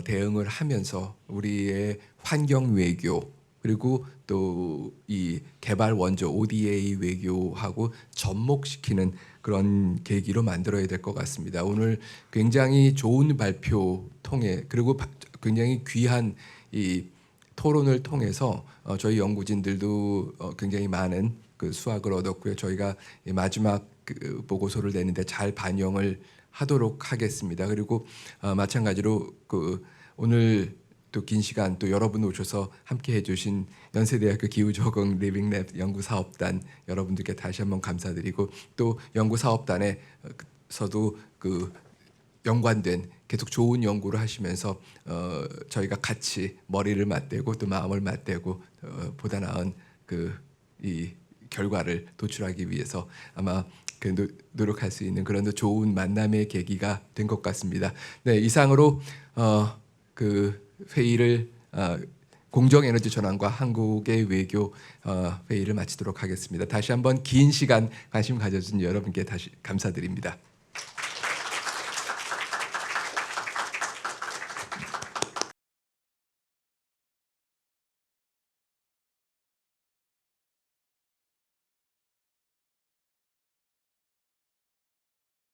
대응을 하면서 우리의 환경 외교, 그리고 또 이 개발 원조 ODA 외교하고 접목시키는 그런 계기로 만들어야 될 것 같습니다. 오늘 굉장히 좋은 발표 통해 그리고 굉장히 귀한 이 토론을 통해서 저희 연구진들도 굉장히 많은 그 수확을 얻었고요. 저희가 마지막 그 보고서를 내는데 잘 반영을 하도록 하겠습니다. 그리고 마찬가지로 그 오늘 또 긴 시간 또 여러분 오셔서 함께 해주신 연세대학교 기후적응 리빙랩 연구사업단 여러분들께 다시 한번 감사드리고 또 연구사업단에서도 그 연관된 계속 좋은 연구를 하시면서 저희가 같이 머리를 맞대고 또 마음을 맞대고 보다 나은 그 이 결과를 도출하기 위해서 아마 그 노력할 수 있는 그런 좋은 만남의 계기가 된 것 같습니다. 네, 이상으로 그 회의를 공정에너지 전환과 한국의 외교 회의를 마치도록 하겠습니다. 다시 한번 긴 시간 관심 가져준 여러분께 다시 감사드립니다.